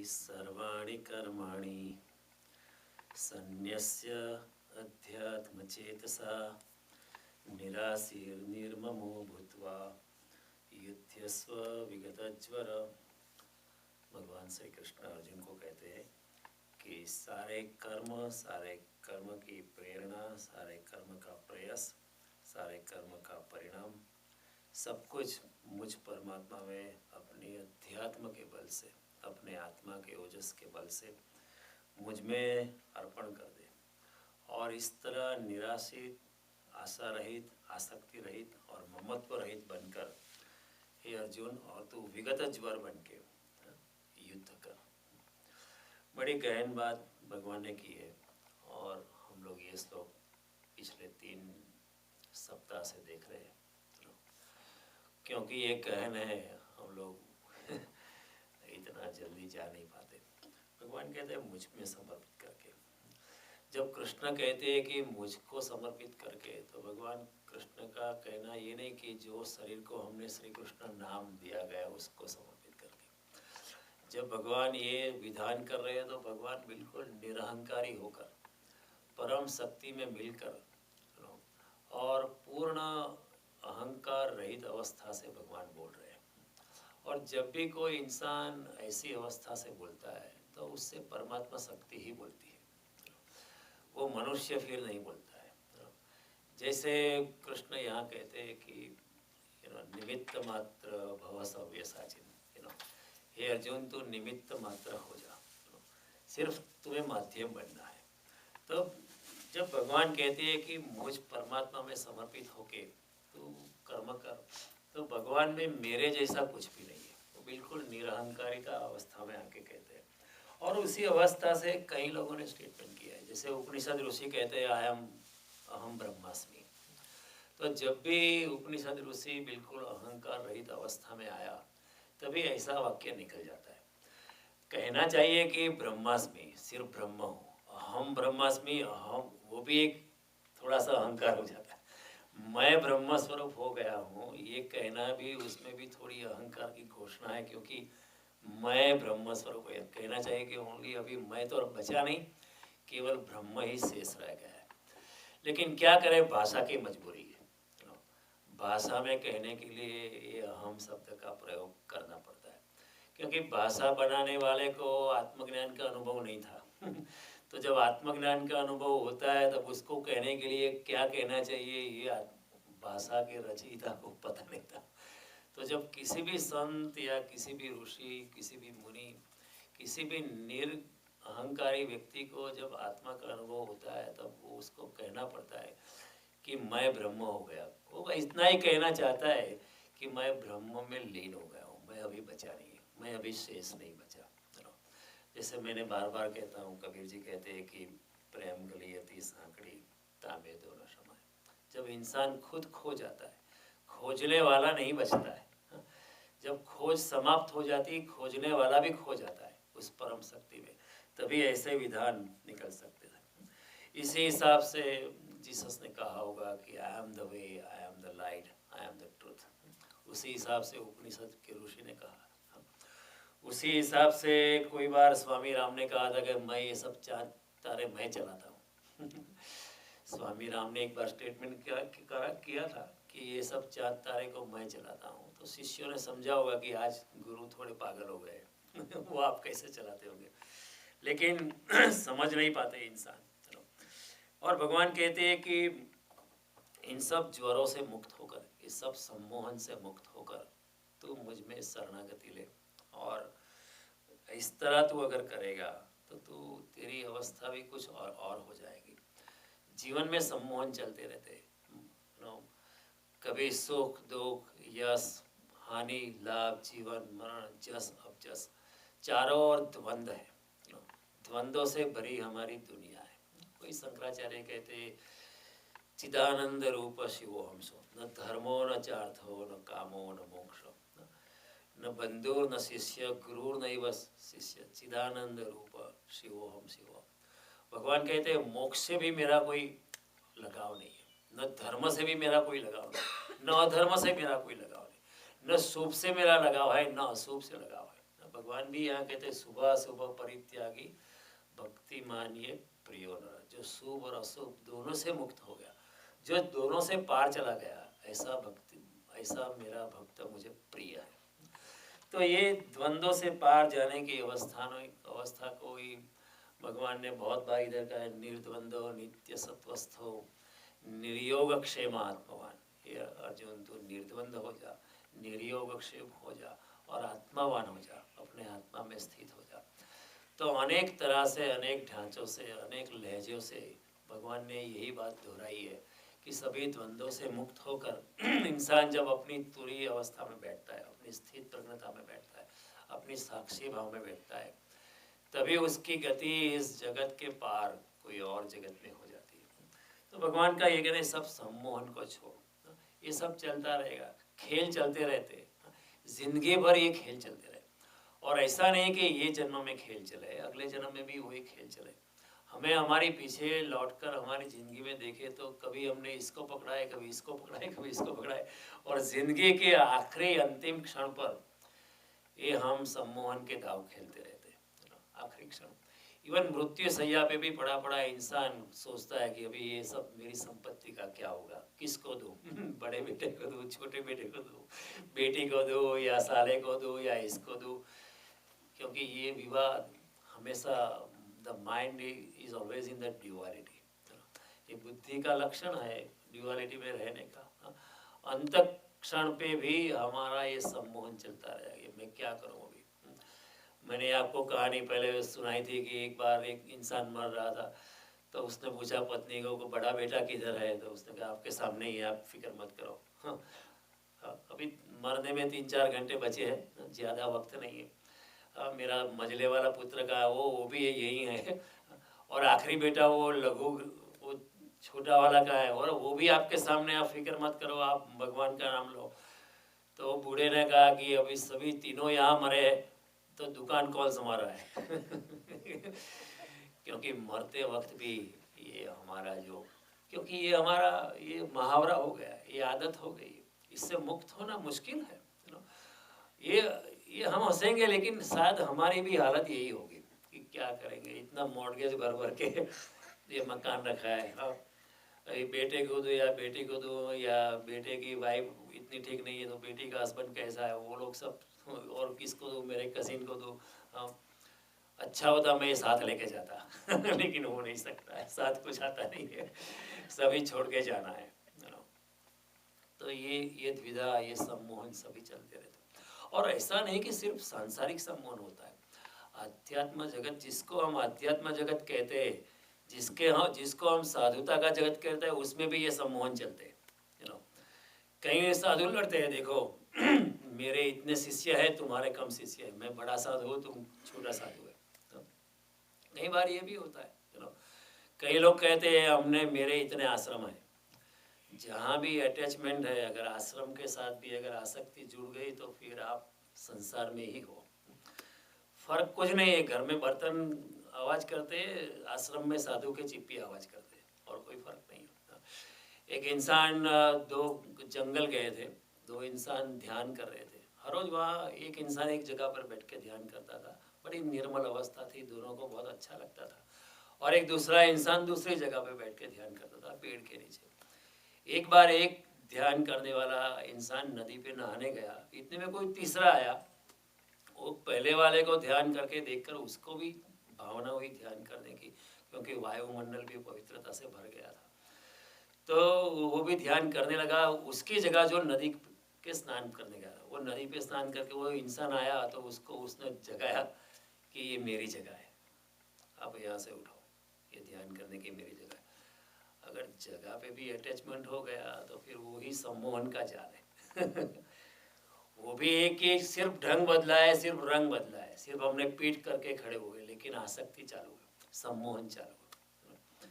सर्वाणि कर्माणि सन्न्यस्य अध्यात्मचेतसा निराशीर्निर्ममो भूत्वा युध्यस्व विगतज्वर। भगवान श्री कृष्ण अर्जुन को कहते हैं कि सारे कर्म की प्रेरणा, सारे कर्म का प्रयास, सारे कर्म का परिणाम सब कुछ मुझ परमात्मा में अपनी अध्यात्म के बल से, अपने आत्मा के ओजस के बल से मुझ में अर्पण कर दे। और इस तरह निराशित, आशा रहित, आसक्ति रहित और ममत्व रहित बनकर हे अर्जुन, और तू विगत ज्वर बन के युद्ध कर। बड़ी गहन बात भगवान ने की है और हम लोग ये श्लोक पिछले 3 सप्ताह से देख रहे हैं, क्योंकि ये गहन है, हम लोग इतना जल्दी जा नहीं पाते। भगवान कहते हैं मुझ में समर्पित करके। जब कृष्ण कहते हैं कि मुझको समर्पित करके, तो भगवान कृष्ण का कहना ये नहीं कि जो शरीर को हमने श्री कृष्ण नाम दिया गया उसको समर्पित करके। जब भगवान ये विधान कर रहे हैं तो भगवान बिल्कुल निरहंकारी होकर, परम शक्ति में मिलकर और पूर्ण अहंकार रहित अवस्था से भगवान बोल रहे हैं। और जब भी कोई इंसान ऐसी अवस्था से बोलता है तो उससे परमात्मा शक्ति ही बोलती है, वो मनुष्य फिर नहीं बोलता है। जैसे कृष्ण यहाँ कहते हैं कि निमित्त मात्र भव सव्यसाचिन, हे अर्जुन तू निमित्त मात्र हो जा, सिर्फ तुम्हें माध्यम बनना है। तो जब भगवान कहते हैं कि मुझ परमात्मा में समर्पित होके तू कर्म कर, तो भगवान में मेरे जैसा कुछ भी नहीं है। वो बिल्कुल निरहंकारिता अवस्था में आके कहते हैं। और उसी अवस्था से कई लोगों ने स्टेटमेंट किया है, जैसे उपनिषद ऋषि कहते हैं अहम ब्रह्मास्मि। तो जब भी उपनिषद ऋषि बिल्कुल अहंकार रहित अवस्था में आया, तभी ऐसा वाक्य निकल जाता है। कहना चाहिए कि ब्रह्मास्मि, सिर्फ ब्रह्म हूँ, अहम ब्रह्मास्मि, अहम, वो भी एक थोड़ा सा अहंकार हो जाता है। मैं ब्रह्म स्वरूप हो गया हूँ, ये कहना भी, उसमें भी थोड़ी अहंकार की घोषणा है, क्योंकि मैं ब्रह्म स्वरूप है। कहना चाहिए कि ओनली अभी मैं तो बचा नहीं, केवल ब्रह्म ही शेष रह गया है। लेकिन क्या करें, भाषा की मजबूरी है। भाषा में कहने के लिए ये अहम शब्द का प्रयोग करना पड़ता है, क्योंकि भाषा बनाने वाले को आत्मज्ञान का अनुभव नहीं था। तो जब आत्मज्ञान का अनुभव होता है तब उसको कहने के लिए क्या कहना चाहिए, ये भाषा के रचयिता को पता नहीं था। तो जब किसी भी संत या किसी भी ऋषि, किसी भी मुनि, किसी भी अहंकारी व्यक्ति को जब आत्मा का अनुभव होता है, तब वो उसको कहना पड़ता है कि मैं ब्रह्म हो गया। वो इतना ही कहना चाहता है कि मैं ब्रह्म में लीन हो गया हूँ, मैं अभी बचा नहीं, मैं अभी शेष नहीं बचा। जैसे मैंने बार बार कहता हूँ, कबीर जी कहते हैं कि प्रेम गलियती सांकड़ी तांबे दो न समाए। जब इंसान खुद खो जाता है, खोजने वाला नहीं बचता है। जब खोज समाप्त हो जाती, खोजने वाला भी खो जाता है उस परम शक्ति में, तभी ऐसे विधान निकल सकते हैं। इसी हिसाब से जीसस ने कहा होगा कि I am the way, I am the light, I am the truth. उसी हिसाब से उपनिषद के ऋषि ने कहा। उसी हिसाब से कोई बार स्वामी राम ने कहा था कि मैं ये सब चांद तारे मैं चलाता हूँ। स्वामी राम ने एक बार स्टेटमेंट किया था कि ये सब चांद तारे को मैं चलाता हूँ। तो शिष्यों ने समझा होगा कि आज गुरु थोड़े पागल हो गए। वो आप कैसे चलाते होंगे, लेकिन समझ नहीं पाते इंसान। और भगवान कहते हैं कि इन सब ज्वरों से मुक्त होकर, इस सब सम्मोहन से मुक्त होकर तू मुझ में शरणागति ले। और इस तरह तू अगर करेगा तो तेरी अवस्था भी कुछ और हो जाएगी। जीवन में सम्मोहन चलते रहते, कभी सुख दुख, यश हानि, लाभ, जीवन मरण, जस अपजस, चारों ओर द्वंद्व है। द्वंद्वों से भरी हमारी दुनिया है। कोई शंकराचार्य कहते चिदानंद रूप शिवोहम सो, न धर्मो न चार्थो न कामो न मोक्षो, न बंधु न शिष्य गुरु नैव शिष्य, चिदानंद रूप शिवोहम शिवो। भगवान कहते हैं मोक्ष से भी मेरा कोई लगाव नहीं है, न धर्म से भी मेरा कोई लगाव नहीं, न अधर्म से मेरा कोई लगाव नहीं, न शुभ से मेरा लगाव है, न अशुभ से लगाव है। भगवान भी यहाँ कहते शुभ शुभ परित्यागी भक्ति मानिए प्रियो नर, जो शुभ और अशुभ दोनों से मुक्त हो गया, जो दोनों से पार चला गया, ऐसा मेरा भक्त मुझे प्रिय है। तो ये द्वंद्वों से पार जाने की अवस्था को ही भगवान ने बहुत बार इधर कहा है, निर्द्वंद्व नित्य सत्वस्थो निर्योग क्षेमात्मवान। ये अर्जुन तू निर्द्वंद्व हो जा, निर्योग क्षेम हो जा और आत्मावान हो जा, अपने आत्मा में स्थित हो जा। तो अनेक तरह से, अनेक ढांचों से, अनेक लहजों से भगवान ने यही बात दोहराई है कि सभी द्वंद्वों से मुक्त होकर इंसान जब अपनी तुरीय अवस्था में बैठता है, अपनी स्थित प्रज्ञता में बैठता है, अपनी साक्षी भाव में बैठता है, तभी उसकी गति इस जगत के पार कोई और जगत में हो जाती है। तो भगवान का ये कहना है, सब सम्मोहन को छोड़, ये सब चलता रहेगा, खेल चलते रहते, जिंदगी भर ये खेल चलते रहे। और ऐसा नहीं कि ये जन्म में खेल चले, अगले जन्म में भी वही खेल चले। हमें हमारी पीछे लौटकर हमारी ज़िंदगी में देखे तो कभी हमने इसको पकड़ा है, कभी इसको पकड़ा है, कभी इसको पकड़ा है, और ज़िंदगी के आखिरी अंतिम क्षण पर ये हम सम्मोहन के दाव खेलते रहते हैं। आखिरी क्षण, इवन मृत्यु सैया पे भी पड़ा पड़ा इंसान सोचता है कि अभी ये सब मेरी संपत्ति का क्या होगा, किसको दूँ, बड़े बेटे को दूँ, छोटे बेटे को दूँ, बेटी को दूँ या साले को दूँ या इसको दूँ, क्योंकि ये विवाद हमेशा, the mind is always in the duality. ये बुद्धि का लक्षण है ड्यूअलिटी में रहने का। अंत क्षण पे भी हमारा ये सम्मोहन चलता रहेगा, मैं क्या करूं अभी। मैंने आपको कहानी पहले सुनाई थी कि एक बार एक इंसान मर रहा था, तो उसने पूछा पत्नी को बड़ा बेटा किधर है, तो उसने कहा आपके सामने ही है, आप फिक्र मत करो। अभी मरने में 3-4 घंटे बचे हैं, ज़्यादा वक्त नहीं है। मेरा मझले वाला पुत्र का वो भी यही है, और आखिरी बेटा वो लघु, वो छोटा वाला का है, और वो भी आपके सामने, आप फिक्र मत करो, आप भगवान का नाम लो। तो बूढ़े ने कहा कि अभी सभी तीनों यहाँ मरे तो दुकान कौन संभाल रहा है। क्योंकि मरते वक्त भी ये हमारा जो, क्योंकि ये हमारा ये मुहावरा हो गया, ये आदत हो गई, इससे मुक्त होना मुश्किल है। ये हम हंसेंगे, लेकिन शायद हमारी भी हालत यही होगी कि क्या करेंगे, इतना मॉर्गेज भर भर के ये मकान रखा है। हाँ, बेटे को दो या बेटी को दो, या बेटे की वाइफ इतनी ठीक नहीं है तो बेटी का हस्बैंड कैसा है, वो लोग सब, और किसको दो, मेरे कजिन को दो। हाँ, अच्छा होता मैं साथ लेके जाता लेकिन हो नहीं सकता है, साथ कुछ आता नहीं है, सभी छोड़ के जाना है। तो ये द्विधा, ये सम्मोहन सभी चलते रहते। और ऐसा नहीं कि सिर्फ सांसारिक सम्मोहन होता है, अध्यात्म जगत, जिसको हम अध्यात्म जगत कहते हैं, जिसको हम साधुता का जगत कहते हैं, उसमें भी ये सम्मोहन चलते हैं। कई साधु लड़ते हैं, देखो मेरे इतने शिष्य है, तुम्हारे कम शिष्य है, मैं बड़ा साधु हूँ, तुम छोटा साधु है। कई बार ये भी होता है। कई लोग कहते हैं हमने, मेरे इतने आश्रम है। जहाँ भी अटैचमेंट है, अगर आश्रम के साथ भी अगर आसक्ति जुड़ गई तो फिर आप संसार में ही हो। फर्क कुछ नहीं है, घर में बर्तन आवाज करते, आश्रम में साधु के चिप्पी आवाज करते, और कोई फर्क नहीं होता। एक इंसान, दो जंगल गए थे, दो इंसान ध्यान कर रहे थे। हर रोज वहाँ एक इंसान एक जगह पर बैठ के ध्यान करता था, बड़ी निर्मल अवस्था थी, दोनों को बहुत अच्छा लगता था। और एक दूसरा इंसान दूसरी जगह पर बैठ के ध्यान करता था, पेड़ के नीचे। एक बार एक ध्यान करने वाला इंसान नदी पे नहाने गया, इतने में कोई तीसरा आया। वो पहले वाले को ध्यान करके देखकर उसको भी भावना हुई ध्यान करने की, क्योंकि वायुमंडल भी पवित्रता से भर गया था। तो वो भी ध्यान करने लगा। उसकी जगह जो नदी के स्नान करने गया, वो नदी पे स्नान करके वो इंसान आया, तो उसको उसने जगाया कि ये मेरी जगह है, आप यहाँ से उठो, ये ध्यान करने की मेरी जगह है। अगर जगह पे भी अटैचमेंट हो गया तो फिर वही सम्मोहन का जाल है। वो भी एक ही, सिर्फ ढंग बदला है, सिर्फ रंग बदला है, सिर्फ हमने पीठ करके खड़े हुए, लेकिन आसक्ति चालू है, सम्मोहन चालू है।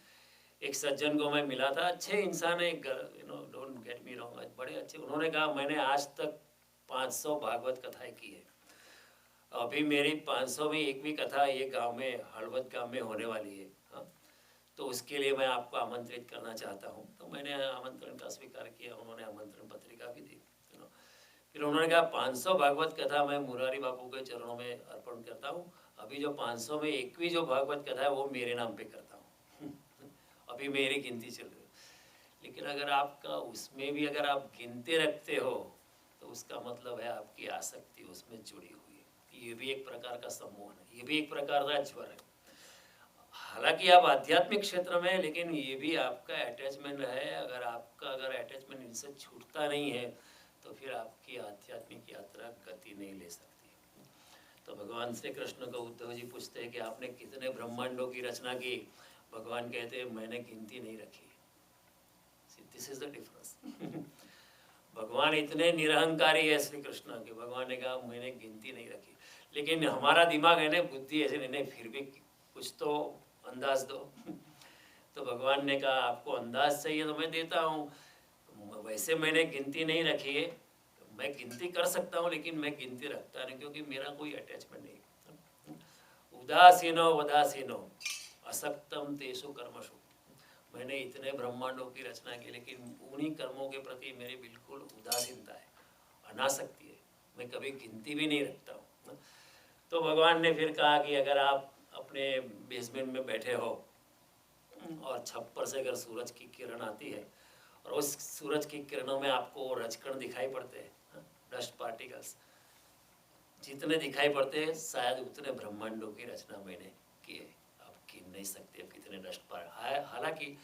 एक सज्जन को मैं मिला था, अच्छे इंसान है, डोंट गेट मी रॉन्ग, बड़े अच्छे। उन्होंने कहा मैंने आज तक 500 भागवत कथाएं की है, अभी मेरी 500 में एक भी कथा ये गांव में, हड़वद गांव में होने वाली है। तो उसके लिए मैं आपको आमंत्रित करना चाहता हूँ। तो मैंने आमंत्रण का स्वीकार किया, उन्होंने आमंत्रण पत्रिका भी दी। फिर उन्होंने कहा 500 भागवत कथा मैं मुरारी बापू के चरणों में अर्पण करता हूँ, अभी जो 500 में 1वीं जो भागवत कथा है वो मेरे नाम पे करता हूँ। अभी मेरी गिनती चल रही है। लेकिन अगर आपका उसमें भी अगर आप गिनते रखते हो तो उसका मतलब है आपकी आसक्ति उसमें जुड़ी हुई है। ये भी एक प्रकार का सम्मोहन है, ये भी एक प्रकार का ज्वर है। हालांकि आप आध्यात्मिक क्षेत्र में, लेकिन ये भी आपका अटैचमेंट है। अगर अटैचमेंट इनसे छूटता नहीं है तो फिर आपकी आध्यात्मिक यात्रा गति नहीं ले सकती। तो भगवान श्री कृष्ण को उद्धव जी पूछते हैं कि आपने कितने ब्रह्मांडों की रचना की? भगवान कहते हैं मैंने गिनती नहीं रखी। This is the difference. भगवान इतने निरहंकारी है श्री कृष्ण के, भगवान ने कहा मैंने गिनती नहीं रखी। लेकिन हमारा दिमाग है ना, बुद्धि ऐसे नहीं, फिर भी कुछ तो अंदाज दो। तो भगवान ने कहा आपको अंदाज चाहिए तो मैं देता हूँ, वैसे मैंने गिनती नहीं रखी है। मैं गिनती कर सकता हूँ लेकिन मैं गिनती रखता नहीं, क्योंकि मेरा कोई अटैचमेंट नहीं। उदासीनो वदासीनो असक्तम तेषु कर्मसु। मैंने इतने ब्रह्मांडों की रचना की, लेकिन उन्हीं कर्मों के प्रति मेरी बिल्कुल उदासीनता है, अनासक्ति है, मैं कभी गिनती भी नहीं रखता हूँ। तो भगवान ने फिर कहा कि अगर आप अपने बेसमेंट में बैठे हो और छप्पर से अगर सूरज की किरण आती है और उस सूरज की किरणों में आपको रजकण दिखाई पड़ते हैं, डस्ट पार्टिकल्स जितने दिखाई पड़ते हैं, शायद उतने ब्रह्मांडों की रचना मैंने की है। आप गिन नहीं सकते अब कितने डस्ट पार्टिकल। हालांकि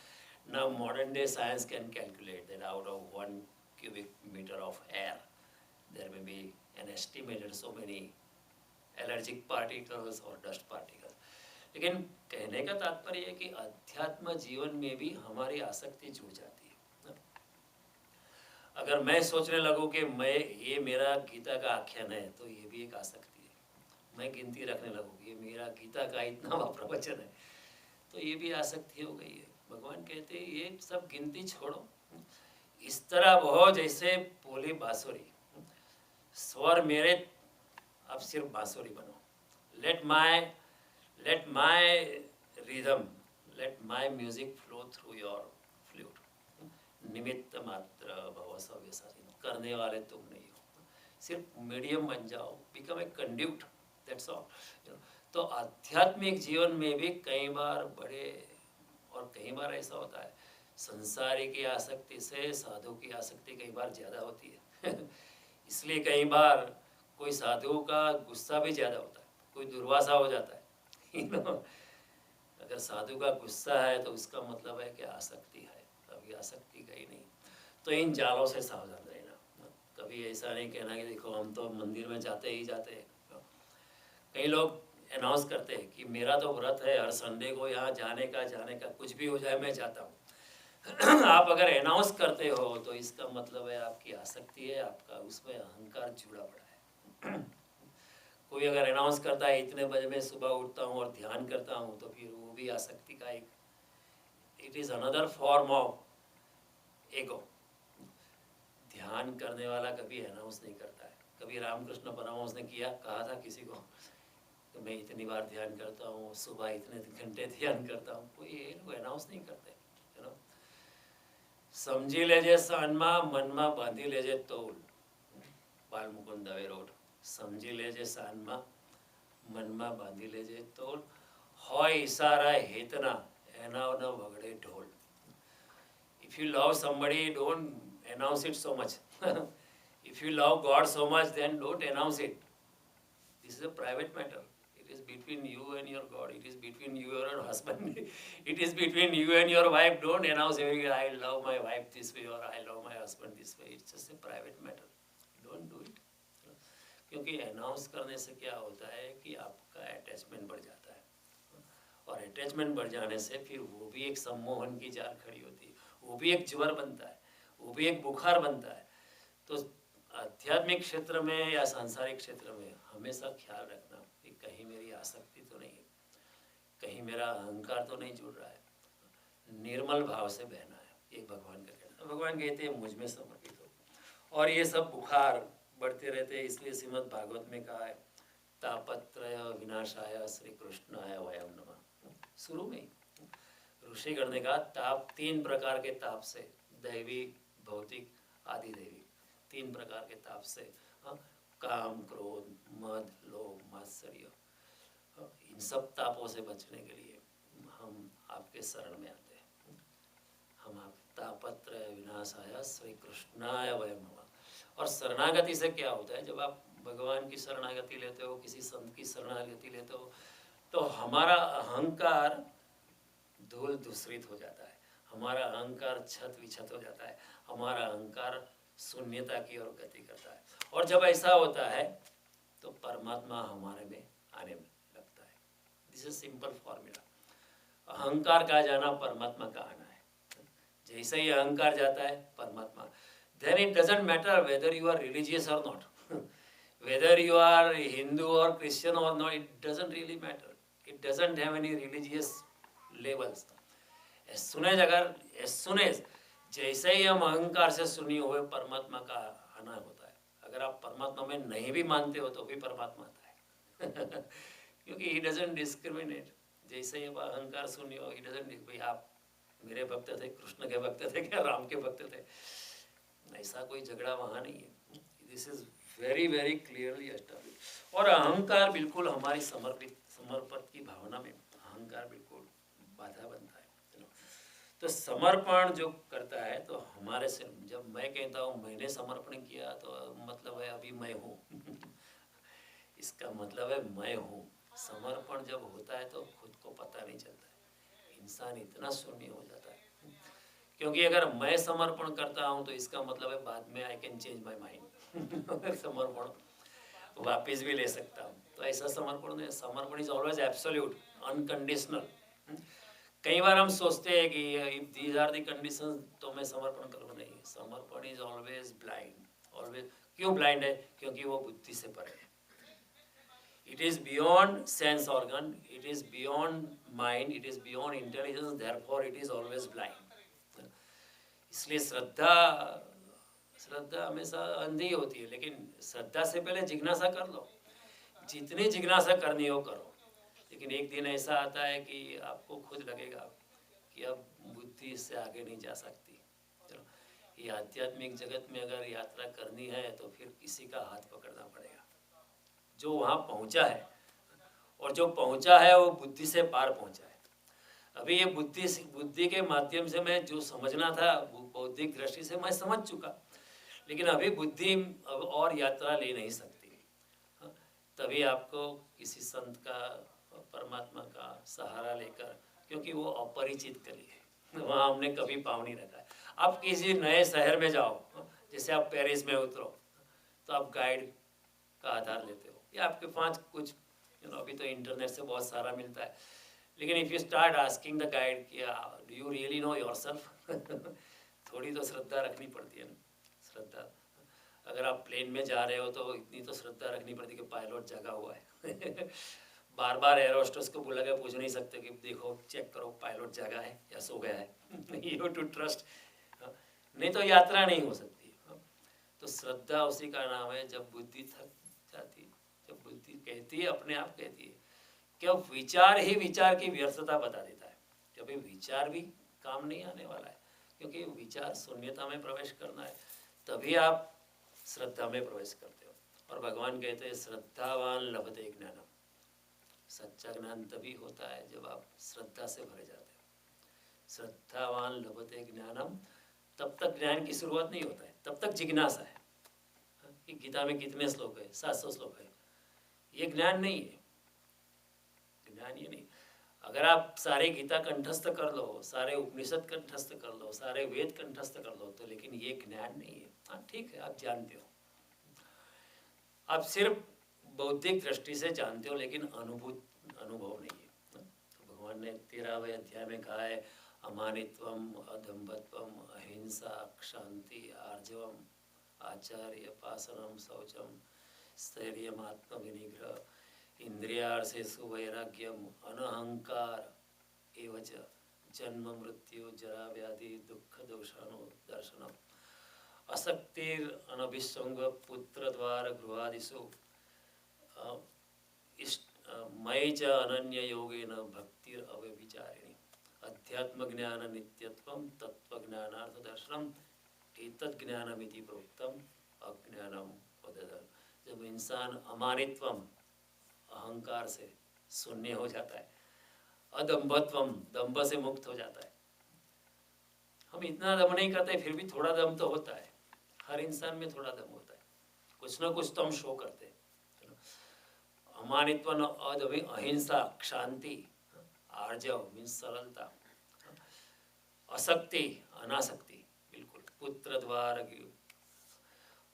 now modern day science can calculate that out of 1 cubic meter of air there may be an estimated so many allergic particles or dust particles. लेकिन कहने का तात्पर्य है कि अध्यात्म जीवन में भी हमारी आसक्ति जुड़ जाती है। अगर मैं सोचने लगूं कि मैं ये मेरा गीता का आख्यान है तो ये भी एक आसक्ति है। मैं गिनती रखने लगूं ये मेरा गीता का इतना बड़ा प्रवचन है तो ये भी आसक्ति हो गई है। भगवान कहते हैं ये सब गिनती छोड़ो, इस तरह बहो जैसे बोली बांसुरी, स्वर मेरे, अब सिर्फ बांसुरी बनो। Let my rhythm, let my music flow through your flute. निमित्त मात्र भव सव्यसाची, करने वाले तुम नहीं हो, सिर्फ मीडियम बन जाओ, become a conduit, that's all. तो आध्यात्मिक जीवन में भी कई बार बड़े और कई बार ऐसा होता है, संसारी की आसक्ति से साधु की आसक्ति कई बार ज़्यादा होती है। इसलिए कई बार कोई साधु का गुस्सा भी ज़्यादा होता है, कोई दुर्वासा हो जाता है। अगर साधु का गुस्सा है तो उसका मतलब है कि आसक्ति है, अभी आसक्ति गई नहीं। तो इन जालों से सावधान रहना। कभी ऐसा नहीं कहना कि देखो हम तो मंदिर में जाते ही जाते हैं। कई लोग अनाउंस करते हैं कि मेरा तो व्रत है, हर संडे को यहाँ जाने का कुछ भी हो जाए मैं जाता हूँ। आप अगर अनाउंस करते हो तो इसका मतलब है आपकी आसक्ति है, आपका उसमें अहंकार जुड़ा पड़ा है। कोई अगर अनाउंस करता है इतने बजे मैं सुबह उठता हूँ और ध्यान करता हूँ, तो फिर वो भी आसक्ति का एक, it is another form of ego. ध्यान करने वाला कभी अनाउंस नहीं करता है। कभी रामकृष्ण परमहंस ने कहा था किसी को तो मैं इतनी बार ध्यान करता हूँ, सुबह इतने घंटे ध्यान करता हूँ, कोई ये लोग अनाउंस नहीं करते। यू नो, समझी लेजे सानमा मनमा बांधी लेजे तोल, बाल मुकुंद दवे रोड। समझी लेजे सानमा मनमा बांधी लेजे तोल, होय इशारा हेतना एनाव न वगड़े ढोल। If you love somebody, don't announce it so much. If you love God so much, then don't announce it. This is a private matter. It is between you and your God. It is between you and your husband. It is between you and your wife. Don't announce every I love my wife this way or I love my husband this way. It's just a private matter. Don't do it. क्योंकि announce करने से क्या होता है कि आपका attachment बढ़ जाता है, और अटैचमेंट बढ़ जाने से फिर वो भी एक सम्मोहन की जाल खड़ी होती है, वो भी एक ज्वर बनता है, वो भी एक बुखार बनता है। तो आध्यात्मिक क्षेत्र में या सांसारिक क्षेत्र में हमेशा ख्याल रखना कि कहीं मेरी आसक्ति तो नहीं है, कहीं मेरा अहंकार तो नहीं जुड़ रहा है, निर्मल भाव से बहना है, ये भगवान का कहना। भगवान कहते हैं मुझ में समर्पित हो। और ये सब बुखार बढ़ते रहते हैं, इसलिए श्रीमद् भागवत में कहा है तापत्रय विनाशाय श्री कृष्णाय वयम नमः। शुरू में ऋषिगण ने कहा ताप 3 प्रकार के ताप से, दैवी, भौतिक, आदि दैवी, 3 प्रकार के ताप से, हाँ, काम, क्रोध, मद, लोभ, मात्सर्य, इन सब तापों से बचने के लिए हम आपके शरण में आते हैं। हम आप तापत्रय विनाशाय श्री कृष्णाय वयं नमः। और शरणागति से क्या होता है, जब आप भगवान की शरणागति लेते हो, किसी संत की शरणागति लेते हो, तो हमारा अहंकार धूल दूसरित हो जाता है, हमारा अहंकार छत विछत हो जाता है, हमारा अहंकार शून्यता की ओर गति करता है। और जब ऐसा होता है तो परमात्मा हमारे में आने लगता है। This is simple formula. अहंकार का जाना, परमात्मा का आना है। जैसे ही अहंकार जाता है, परमात्मा, then it doesn't matter whether you are religious or not, whether you are Hindu or Christian or not, it doesn't really matter. It doesn't have any religious labels. As soon as जैसे ही हम अहंकार से सुनी हुए, परमात्मा का आना होता है। अगर आप परमात्मा में नहीं भी मानते हो तो भी परमात्मा आता है क्योंकि he doesn't discriminate। जैसे ही आप अहंकार सुनी हो, he doesn't, भाई आप मेरे भक्त थे, कृष्ण के भक्त थे क्या राम के भक्त थे, ऐसा कोई झगड़ा वहाँ नहीं है। This is very very clearly established. और अहंकार बिल्कुल हमारी समर्पण की भावना में अहंकार बिल्कुल बाधा बनता है। तो समर्पण जो करता है, तो हमारे से, जब मैं कहता हूँ मैंने समर्पण किया, तो मतलब है अभी मैं हूँ इसका मतलब है मैं हूँ। समर्पण जब होता है तो खुद को पता नहीं चलता है, इंसान इतना शून्य हो जाता है। क्योंकि अगर मैं समर्पण करता हूँ तो इसका मतलब है बाद में I can change my mind समर्पण वापस भी ले सकता हूँ। तो ऐसा समर्पण नहीं, समर्पण इज ऑलवेज एब्सोल्यूट, अनकंडीशनल। कई बार हम सोचते हैं कि if these are the conditions तो मैं समर्पण करूँ, नहीं। समर्पण इज ऑलवेज ब्लाइंड, ऑलवेज। क्यों ब्लाइंड है? क्योंकि वो बुद्धि से परे है। It is beyond sense organ, it is beyond mind, it is beyond intelligence, therefore it is always blind. इसलिए श्रद्धा हमेशा अंधी होती है, लेकिन श्रद्धा से पहले जिज्ञासा कर लो, जितनी जिज्ञासा करनी हो करो। लेकिन एक दिन ऐसा आता है कि आपको खुद लगेगा कि अब बुद्धि से आगे नहीं जा सकती। चलो, ये आध्यात्मिक जगत में अगर यात्रा करनी है तो फिर किसी का हाथ पकड़ना पड़ेगा, जो वहाँ पहुँचा है। और जो पहुँचा है वो बुद्धि से पार पहुँचा है। अभी ये बुद्धि के माध्यम से मैं जो समझना था, बौद्धिक दृष्टि से मैं समझ चुका, लेकिन अभी बुद्धि अब और यात्रा ले नहीं सकती। तभी आपको किसी संत का, परमात्मा का सहारा लेकर, क्योंकि वो अपरिचित गली है, वहाँ हमने कभी पाँव नहीं रखा है। आप किसी नए शहर में जाओ, जैसे आप पेरिस में उतरो, तो आप गाइड का आधार लेते हो, या आपके पास कुछ अभी तो इंटरनेट से बहुत सारा मिलता है। लेकिन if you start asking the guide कि do you really know yourself थोड़ी तो श्रद्धा रखनी पड़ती है ना। श्रद्धा, अगर आप प्लेन में जा रहे हो तो इतनी तो श्रद्धा रखनी पड़ती है कि पायलट जगा हुआ है बार बार एयर होस्टेस को बुला के पूछ नहीं सकते कि देखो चेक करो पायलट जगा है या सो गया है यू टू ट्रस्ट, नहीं तो यात्रा नहीं हो सकती। तो श्रद्धा उसी का नाम है, जब बुद्धि थक जाती, जब बुद्धि कहती है, अपने आप कहती है कि अब विचार ही विचार की व्यर्थता बता देता है, कि अभी विचार भी काम नहीं आने वाला है, क्योंकि विचार शून्यता में प्रवेश करना है, तभी आप श्रद्धा में प्रवेश करते हो। और भगवान कहते हैं श्रद्धावान लभते ज्ञानम। सच्चा ज्ञान तभी होता है जब आप श्रद्धा से भरे जाते हो। श्रद्धावान लभते ज्ञानम, तब तक ज्ञान की शुरुआत नहीं होता है, तब तक जिज्ञासा है। कि गीता में कितने श्लोक है? 700 श्लोक है। ये ज्ञान नहीं है, ज्ञान ये नहीं। अगर आप सारे गीता कंठस्थ कर लो, सारे उपनिषद कंठस्थ कर लो, सारे वेद कंठस्थ कर लो, तो लेकिन ये ज्ञान नहीं है। हाँ ठीक है, आप जानते हो, आप सिर्फ बौद्धिक दृष्टि से जानते हो, लेकिन अनुभव नहीं है। तो भगवान ने 13वें अध्याय में कहा है अमानित्वम, अदम्भत्वम, अहिंसा, क्षांति, आर्जवम, आचार्य, पासनम, शौचम, स्थैर्यम, आत्मविनिग्रह, इंद्रियार्थेषु वैराग्यम, अनहंकार एवच जन्म मृत्यु जरा व्याधि दुख दोषानुदर्शनम, असक्तिर अनभिसंग पुत्र द्वार गृहादिषु मयि च अनन्य योगेन भक्तिर अव्यभिचारिणी, अध्यात्म ज्ञान नित्यत्वम तत्व ज्ञानार्थ दर्शनम एतद् ज्ञानमिति प्रोक्तम अज्ञानम वदद। जब इंसान अमानित्वम अहंकार से शून्य हो जाता है, अदम्भत्वम दम्भ से मुक्त हो जाता है। हम इतना दम नहीं करते, फिर भी थोड़ा दम तो होता है, हर इंसान में थोड़ा दम होता है, कुछ ना कुछ तो हम शो करते हैं। अमानित्व, अदमी, अहिंसा, शांति, आर्जव मीन्स सरलता, असक्ति, अनासक्ति, बिल्कुल पुत्र द्वार,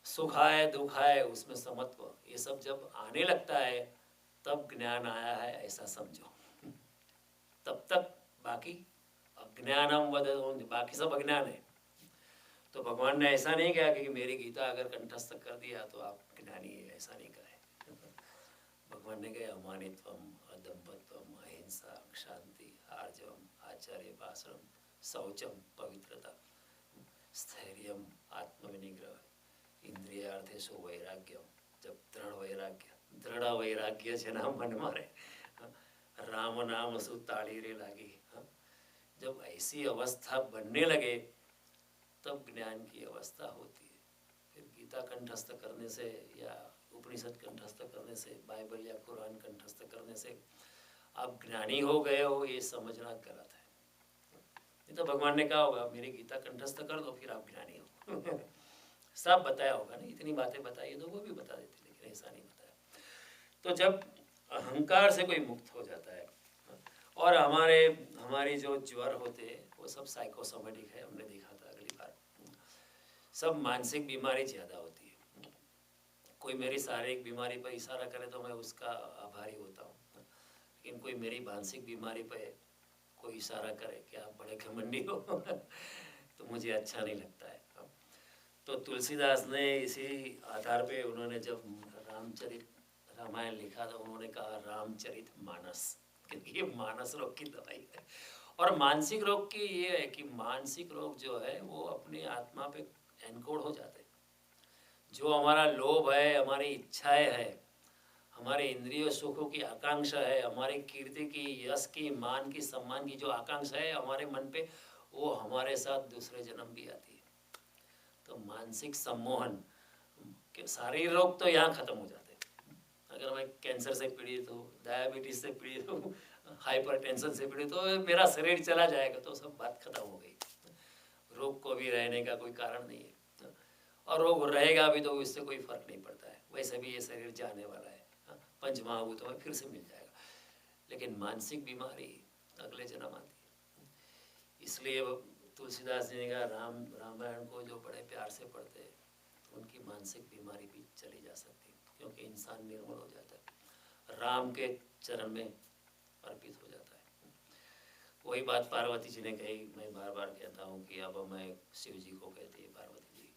सुख आए दुख आए उसमें समत्व, ये सब जब आने लगता है तब ज्ञान आया है ऐसा समझो। तब तक बाकी अज्ञानम वद, बाकी सब अज्ञान है। तो भगवान ने ऐसा नहीं कहा कि मेरी गीता अगर कंठस्थ कर दिया तो आप ज्ञानी है, ऐसा नहीं कहा। भगवान ने कहा अमानित्वम, अदम्भत्वम, अहिंसा, शांति, आर्जवम, आचार्य भाषणम, शौचम पवित्रता, स्थैर्यम आत्मविनिग्रह, इंद्रियार्थेषु वैराग्यम। जब दृढ़ वैराग्य છે ના મનમાં રહે, राम नाम सु ताड़ी रे लागी, जब ऐसी अवस्था बनने लगे तब ज्ञान की अवस्था होती है। फिर गीता कंठस्थ करने से या उपनिषद कंठस्थ करने से, बाइबल या कुरान कंठस्थ करने से आप ज्ञानी हो गए हो, ये समझना गलत है। नहीं तो भगवान ने कहा होगा मेरी गीता कंठस्थ कर दो फिर आप ज्ञानी हो। सब बताया होगा ना, इतनी बातें बताई तो वो भी बता देते, लेकिन ऐसा नहीं बताया। तो जब अहंकार से कोई मुक्त हो जाता है, और हमारी जो ज्वर होते हैं वो सब साइकोसोमेटिक है, हमने देखा था अगली बार, सब मानसिक बीमारी ज़्यादा होती है। कोई मेरी शारीरिक बीमारी पर इशारा करे तो मैं उसका आभारी होता हूँ, लेकिन कोई मेरी मानसिक बीमारी पर कोई इशारा करे कि आप बड़े घमंडी हो तो मुझे अच्छा नहीं लगता है। तो तुलसीदास ने इसी आधार पे उन्होंने जब रामायण लिखा था, उन्होंने कहा रामचरित मानस, क्योंकि ये मानस रोग की दवाई है। और मानसिक रोग की ये है कि मानसिक रोग जो है वो अपनी आत्मा पे एनकोड हो जाते हैं। जो हमारा लोभ है, हमारी इच्छाएं है, हमारे इंद्रिय सुखों की आकांक्षा है, हमारी कीर्ति की, यश की, मान की, सम्मान की जो आकांक्षा है हमारे मन पे, वो हमारे साथ दूसरे जन्म भी आती है। तो मानसिक सम्मोहन, शारीरिक रोग तो यहाँ खत्म हो जाते हैं। अगर मैं कैंसर से पीड़ित हूँ, डायबिटीज से पीड़ित हूँ, हाइपरटेंशन से पीड़ित हूँ, तो मेरा शरीर चला जाएगा तो सब बात खत्म हो गई। रोग को भी रहने का कोई कारण नहीं है, और रोग रहेगा भी तो इससे कोई फर्क नहीं पड़ता है, वैसे भी ये शरीर जाने वाला है, पंचमहाभूतों में फिर से मिल जाएगा। लेकिन मानसिक बीमारी अगले जन्म आती है। इसलिए तुलसीदास जी ने कहा रामायण को जो बड़े प्यार से पढ़ते हैं उनकी मानसिक बीमारी भी चली जा सकती है, क्योंकि इंसान निर्मल हो जाता है, राम के चरण में अर्पित हो जाता है। वही बात पार्वती जी ने कही, मैं बार बार कहता हूँ कि अब मैं शिव जी को कहती है पार्वती जी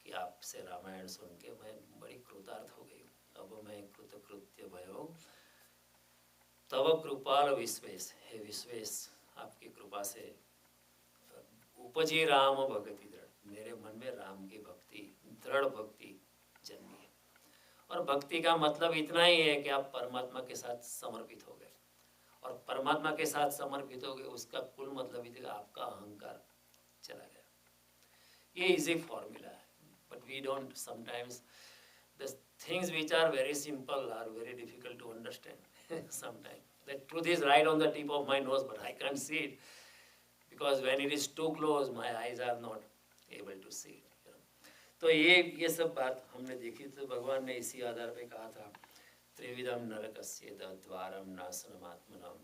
कि आपसे रामायण सुन के मैं बड़ी कृतार्थ हो गई हूँ, अब मैं कृतकृत्य भयो तब कृपाल विश्वेश। हे विश्वेश, आपकी कृपा से उपजी राम भक्ति दृढ़, मेरे मन में राम की भक्ति, दृढ़ भक्ति जन्मी है। और भक्ति का मतलब इतना ही है कि आप परमात्मा के साथ समर्पित हो गए, और परमात्मा के साथ समर्पित हो गए उसका कुल मतलब ही आपका अहंकार चला गया। ये इजी फॉर्मूला है, but we don't, sometimes the things which are very simple are very difficult to understand. Sometimes the truth is right on the tip of my nose, but I can't see it because when it is too close my eyes are not able to see it. तो ये सब बात हमने देखी। तो भगवान ने इसी आधार पे कहा था त्रिविधम नरकस्य द्वारम नाशनम आत्मनाम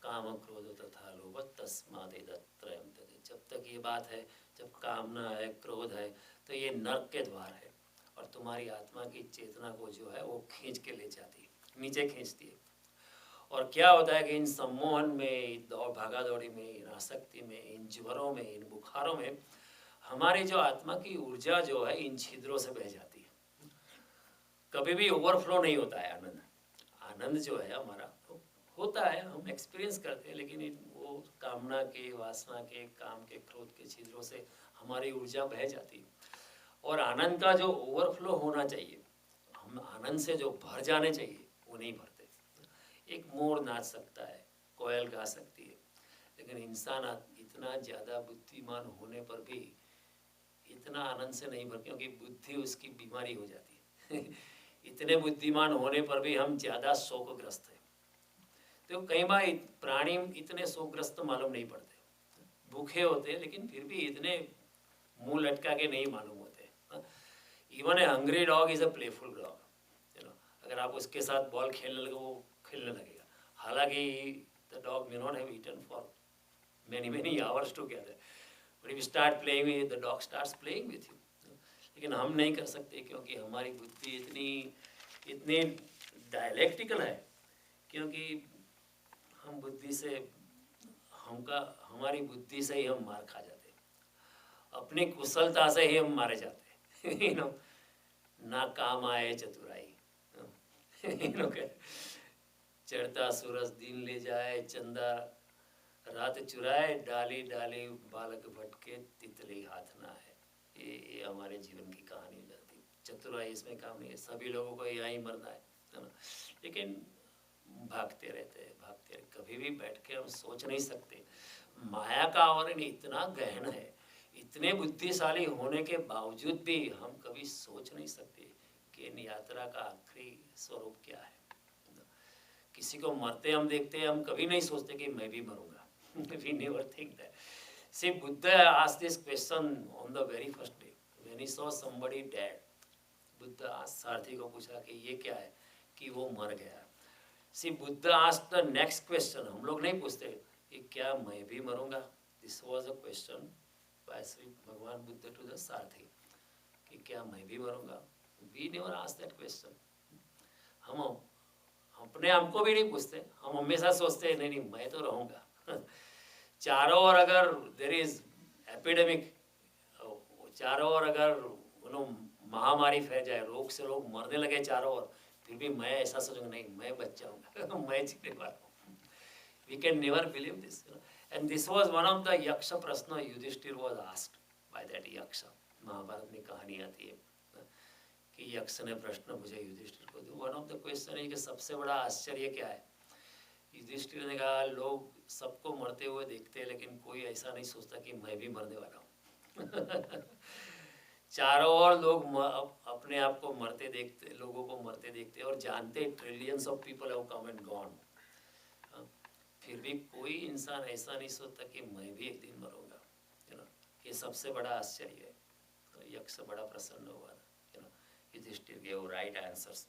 काम क्रोध तथा लोभ तस्मादेतत्रयम् त्यजेत्। जब तक ये बात है, जब कामना है, क्रोध है, तो ये नरक के द्वार है, और तुम्हारी आत्मा की चेतना को जो है वो खींच के ले जाती है, नीचे खींचती है। और क्या होता है कि इन सम्मोहन में, भागा दौड़ी में, इन आसक्ति में, इन ज्वरों में, इन बुखारों में हमारी जो आत्मा की ऊर्जा जो है इन छिद्रों से बह जाती है। कभी भी ओवरफ्लो नहीं होता है आनंद। आनंद जो है हमारा होता है, हम एक्सपीरियंस करते हैं, लेकिन वो कामना के, वासना के, काम के, क्रोध के छिद्रों से हमारी ऊर्जा बह जाती है। और आनंद का जो ओवरफ्लो होना चाहिए, हम आनंद से जो भर जाने चाहिए वो नहीं भरते। एक मोर नाच सकता है, कोयल गा सकती है, लेकिन इंसान इतना ज़्यादा बुद्धिमान होने पर भी इतना आनंद से नहीं भर, क्योंकि बुद्धि उसकी बीमारी हो जाती है इतने बुद्धिमान होने पर भी हम ज़्यादा शोकग्रस्त हैं। तो कई बार प्राणी इतने शोकग्रस्त मालूम नहीं पड़ते, भूखे होते हैं लेकिन फिर भी इतने मुंह लटका के नहीं मालूम होते। Even a hungry dog is a playful dog, अगर आप उसके साथ बॉल खेलने लगे वो खेलने लगेगा, हालांकि the dog may not have eaten for many hours together, but if you start playing with the dog starts playing with you. लेकिन हम नहीं कर सकते क्योंकि हमारी बुद्धि इतनी डायलेक्टिकल है, क्योंकि हम बुद्धि से हमारी बुद्धि से ही हम मार खा जाते हैं, अपनी कुशलता से ही हम मारे जाते हैं you know, ना काम आए चतुराई चढ़ता सूरज दिन ले जाए, चंदा रात चुराए, डाली डाली बालक भटके, तितली हाथ ना है। ये हमारे जीवन की कहानी हो जाती है। चतुराई इसमें काम नहीं है, सभी लोगों को यहाँ ही मरना है ना, लेकिन भागते रहते हैं, कभी भी बैठ के हम सोच नहीं सकते। माया का आवरण इतना गहन है, इतने बुद्धिशाली होने के बावजूद भी हम कभी सोच नहीं सकते कि इन यात्रा का आखिरी स्वरूप क्या है। किसी को मरते हम देखते हैं, हम कभी नहीं सोचते कि मैं भी मरूंगा we never think that. See, Buddha asked this question on the very first day when he saw somebody dead. Buddha asked सारथी को पूछा कि ये क्या है, कि वो मर गया। See, Buddha asked the next question. हम लोग नहीं पूछते कि क्या मैं भी मरूंगा। This was a question by Sri भगवान बुद्ध to the सारथी कि क्या मैं भी मरूंगा। We never asked that question. हम अपने हमको भी नहीं पूछते, हम हमेशा सोचते हैं नहीं मैं तो रहूंगा चारों ओर अगर देयर इज एपिडेमिक, चारों ओर अगर महामारी फैल जाए, रोग से लोग मरने लगे चारों ओर, फिर भी मैं ऐसा सोचूंगा नहीं मैं बच जाऊंगा मैं जीने वाला हूँ। We can never believe this, and this was one of the Yaksha prashna Yudhishthira was asked by that Yaksha. Mahabharata में कहानी आती है कि यक्ष ने प्रश्न पूछा युधिष्ठिर को। वन ऑफ द क्वेश्चन है कि सबसे बड़ा आश्चर्य क्या है। युधिष्ठिर ने कहा लोग सबको मरते हुए देखते हैं लेकिन कोई ऐसा नहीं सोचता कि मैं भी मरने वाला हूँ चारों ओर लोग अपने आप को मरते देखते, लोगों को मरते देखते और जानते trillions of people have come and gone, फिर भी कोई इंसान ऐसा नहीं सोचता कि मैं भी एक दिन मरूंगा। ये सबसे बड़ा आश्चर्य है। यक्ष बड़ा प्रसन्न हुआ था, युधिष्ठिर गिव राइट आंसर्स।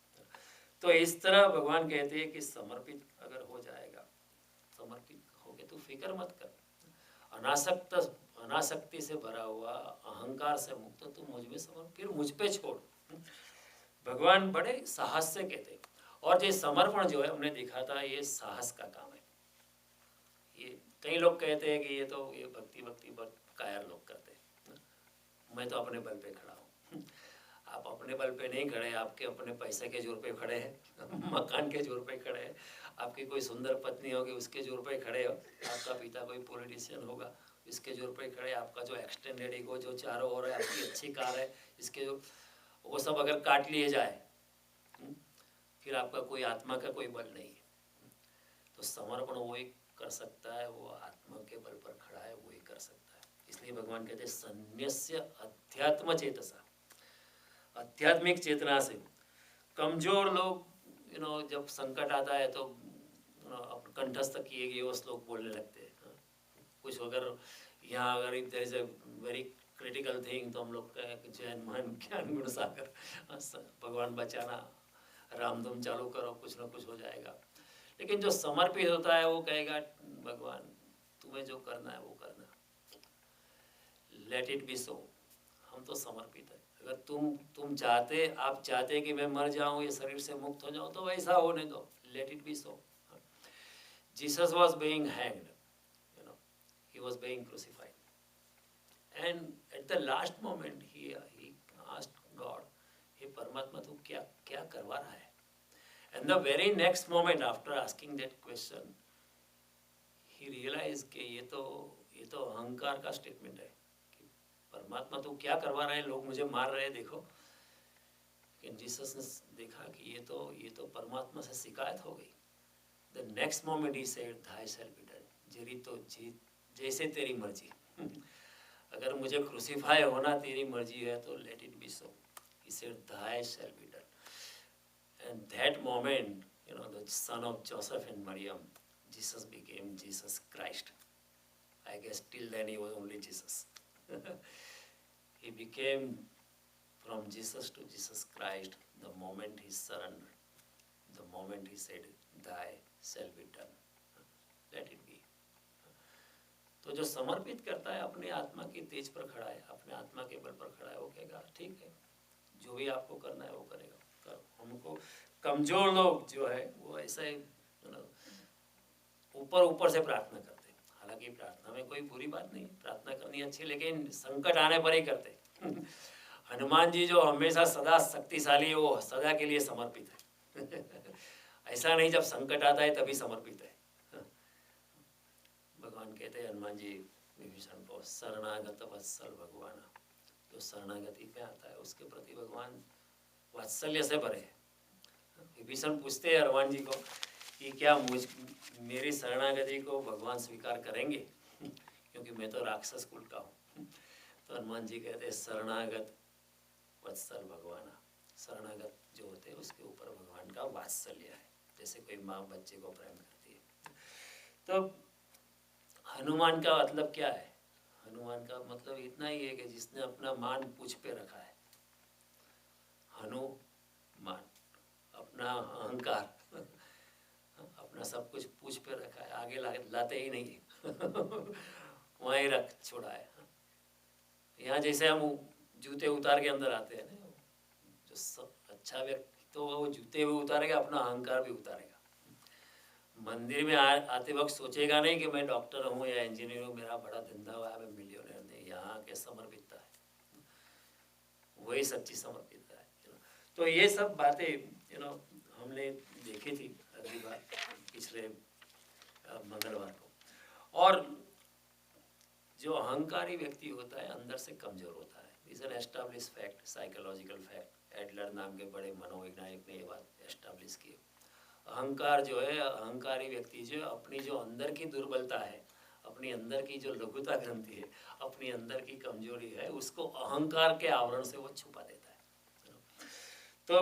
तो इस तरह भगवान कहते हैं कि समर्पित अगर हो जाएगा, समर्पित हो गए तो फिक्र मत कर, अनासक्ति से भरा हुआ, अहंकार से मुक्त, तो मुझ में समर्पण, फिर मुझ पे छोड़। भगवान बड़े साहस से कहते हैं। और ये समर्पण जो है हमने देखा था, ये साहस का काम है। ये कई लोग कहते हैं कि ये भक्ति कायर लोग करते हैं, मैं तो अपने बल पे खड़ा हूँ। आप अपने बल पे नहीं खड़े, आपके अपने पैसे के जोर पे खड़े हैं, मकान के जोर पे खड़े हैं, आपकी कोई सुंदर पत्नी होगी उसके जोर पे खड़े हो, आपका पिता कोई पॉलिटिशियन होगा इसके जोर पे खड़े, आपका जो एक्सटेंडेड ईगो जो चारों ओर है, आपकी अच्छी कार है, इसके जो वो सब अगर काट लिए जाए, फिर आपका कोई आत्मा का कोई बल नहीं है। तो समर्पण वही कर सकता है, वो आत्मा के बल पर खड़ा है, वही कर सकता है। इसलिए भगवान कहते हैं संन्यस्य अध्यात्म चेतसा, आध्यात्मिक चेतना से। कमजोर लोग जब संकट आता है तो कंठस्थ किए गए वो श्लोक बोलने लगते हैं। कुछ अगर यहाँ अगर there is a very critical thing तो हम लोग कहें कि जैन मान ज्ञान गुण सागर, भगवान बचाना, रामधुम चालू करो, कुछ ना कुछ हो जाएगा। लेकिन जो समर्पित होता है वो कहेगा भगवान तुम्हें जो करना है वो करना, लेट इट बी सो। हम तो समर्पित है। अगर तुम चाहते, आप चाहते कि मैं मर जाऊं, ये शरीर से मुक्त हो जाऊं, तो वैसा होने दो, let it be so. Jesus was being hanged, he was being crucified, and at the last moment he asked God, हे परमात्मा तू क्या करवा रहा है? And the very next moment after asking that question he realized कि ये तो अहंकार का स्टेटमेंट है कि परमात्मा तू क्या करवा रहा है, लोग मुझे मार रहे हैं देखो। लेकिन जीसस ने देखा कि ये तो परमात्मा से शिकायत हो गई। The next moment he said, thy shall be done, Jerry तो जैसे तेरी मर्जी। अगर मुझे क्रूसीफाई होना तेरी मर्जी है तो let it be so. He said, thy shall be done. And that moment, the son of Joseph and Maryam, Jesus became Jesus Christ. I guess till then he was only Jesus. He became from Jesus to Jesus Christ the moment he surrendered, the moment he said, thy shall be done. Let it be. तो जो समर्पित करता है, अपने आत्मा की तेज पर खड़ा है, अपने आत्मा के बल पर खड़ा है, वो कहेगा ठीक है, जो भी आपको करना है वो करेगा. करो. हमको कमजोर लोग जो है वो ऐसे ऊपर ऊपर से प्रार्थना करते हैं. हालांकि प्रार्थना में कोई बुरी बात नहीं, प्रार्थना करनी अच्छी, लेकिन संकट आने पर ही करते. हनुमान जी जो हमेशा सदा शक्तिशाली है, वो सदा के लिए समर्पित है. ऐसा नहीं जब संकट आता है तभी समर्पित है. भगवान कहते हैं हनुमान जी विभीषण को, शरणागत वत्सल भगवान. जो शरणागति पे आता है उसके प्रति भगवान वात्सल्य से भरे हैं. विभीषण पूछते हैं हनुमान जी को कि क्या मेरी शरणागति को भगवान स्वीकार करेंगे, क्योंकि मैं तो राक्षस कुल का हूँ. तो हनुमान जी कहते हैं शरणागत वत्सल भगवान. शरणागत जो होते हैं उसके ऊपर भगवान का वात्सल्य है, जैसे कोई माँ बच्चे को प्रेम करती है. तो हनुमान का मतलब क्या है? हनुमान का मतलब इतना ही है कि जिसने अपना मान पूछ पे रखा है. हनुमान, अपना अहंकार, अपना सब कुछ पूछ पे रखा है, आगे लाते ही नहीं. वहीं रख छोड़ा है. यहाँ जैसे हम जूते उतार के अंदर आते हैं ना, जो सब अच्छा व्यक्ति तो वो जूते भी उतारेगा, अपना अहंकार भी उतारेगा. मंदिर में आते वक्त सोचेगा नहीं कि मैं डॉक्टर हूँ या इंजीनियर हूँ, मेरा बड़ा धंधा हुआ है, मैं मिलियनर नहीं. यहाँ के समर्पितता है, वही सच्ची समर्पितता है. तो ये सब बातें हमने देखी थी अगली बार पिछले मंगलवार को. और जो अहंकारी व्यक्ति होता है अंदर से कमजोर होता है. Is an establish fact, psychological fact. Adler नाम के बड़े मनोवैज्ञानिक ने ये बात एस्टैब्लिश की. अहंकार जो है, अहंकारी व्यक्ति जो अपनी जो अंदर की दुर्बलता है, अपनी अंदर की जो लघुता ग्रंथि है, अपनी अंदर की कमजोरी है, उसको अहंकार के आवरण से वो छुपा देता है. तो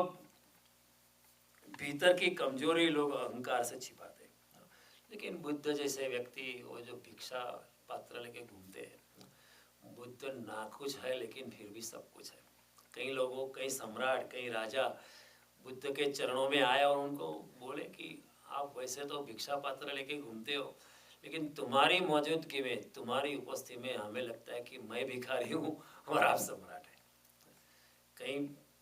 भीतर की कमजोरी लोग अहंकार से छिपाते हैं. लेकिन बुद्ध जैसे व्यक्ति, वो जो भिक्षा पात्र लेके घूमते हैं, बुद्ध ना कुछ है लेकिन फिर भी सब कुछ है. कई लोगों, कई सम्राट, कई राजा बुद्ध के चरणों में आए और उनको बोले कि आप वैसे तो भिक्षा पात्र लेके घूमते हो, लेकिन तुम्हारी मौजूदगी में, तुम्हारी उपस्थिति में हमें लगता है कि मैं भिखारी हूँ और आप सम्राट हैं. कई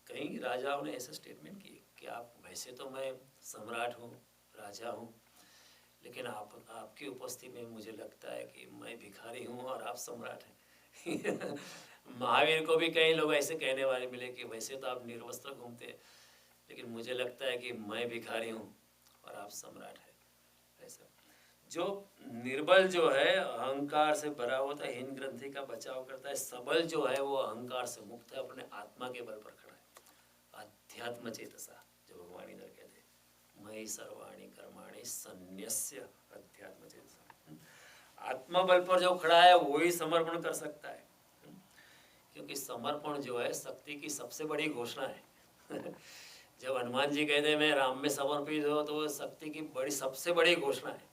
कई राजाओं ने ऐसे स्टेटमेंट किए कि आप वैसे तो मैं सम्राट हूँ, राजा हूँ, लेकिन आपकी उपस्थिति में मुझे लगता है कि मैं भिखारी हूँ और आप सम्राट हैं. महावीर को भी कई लोग ऐसे कहने वाले मिले कि वैसे तो आप निर्वस्त्र घूमते हैं, लेकिन मुझे लगता है कि मैं भिखारी हूँ और आप सम्राट हैं. ऐसा जो निर्बल जो है अहंकार से भरा होता है, हीन ग्रंथि का बचाव करता है. सबल जो है वो अहंकार से मुक्त है, अपने आत्मा के बल पर खड़ा है. अध्यात्म चेतसा, जो भगवान इधर कहते हैं, मयि सर्वाणि कर्माणि संन्यस्य अध्यात्म चेतसा. आत्मा बल पर जो खड़ा है वही समर्पण कर सकता है, क्योंकि समर्पण जो है शक्ति की सबसे बड़ी घोषणा है. जब हनुमान जी कहते हैं मैं राम में समर्पित हो, तो शक्ति की बड़ी सबसे बड़ी घोषणा है.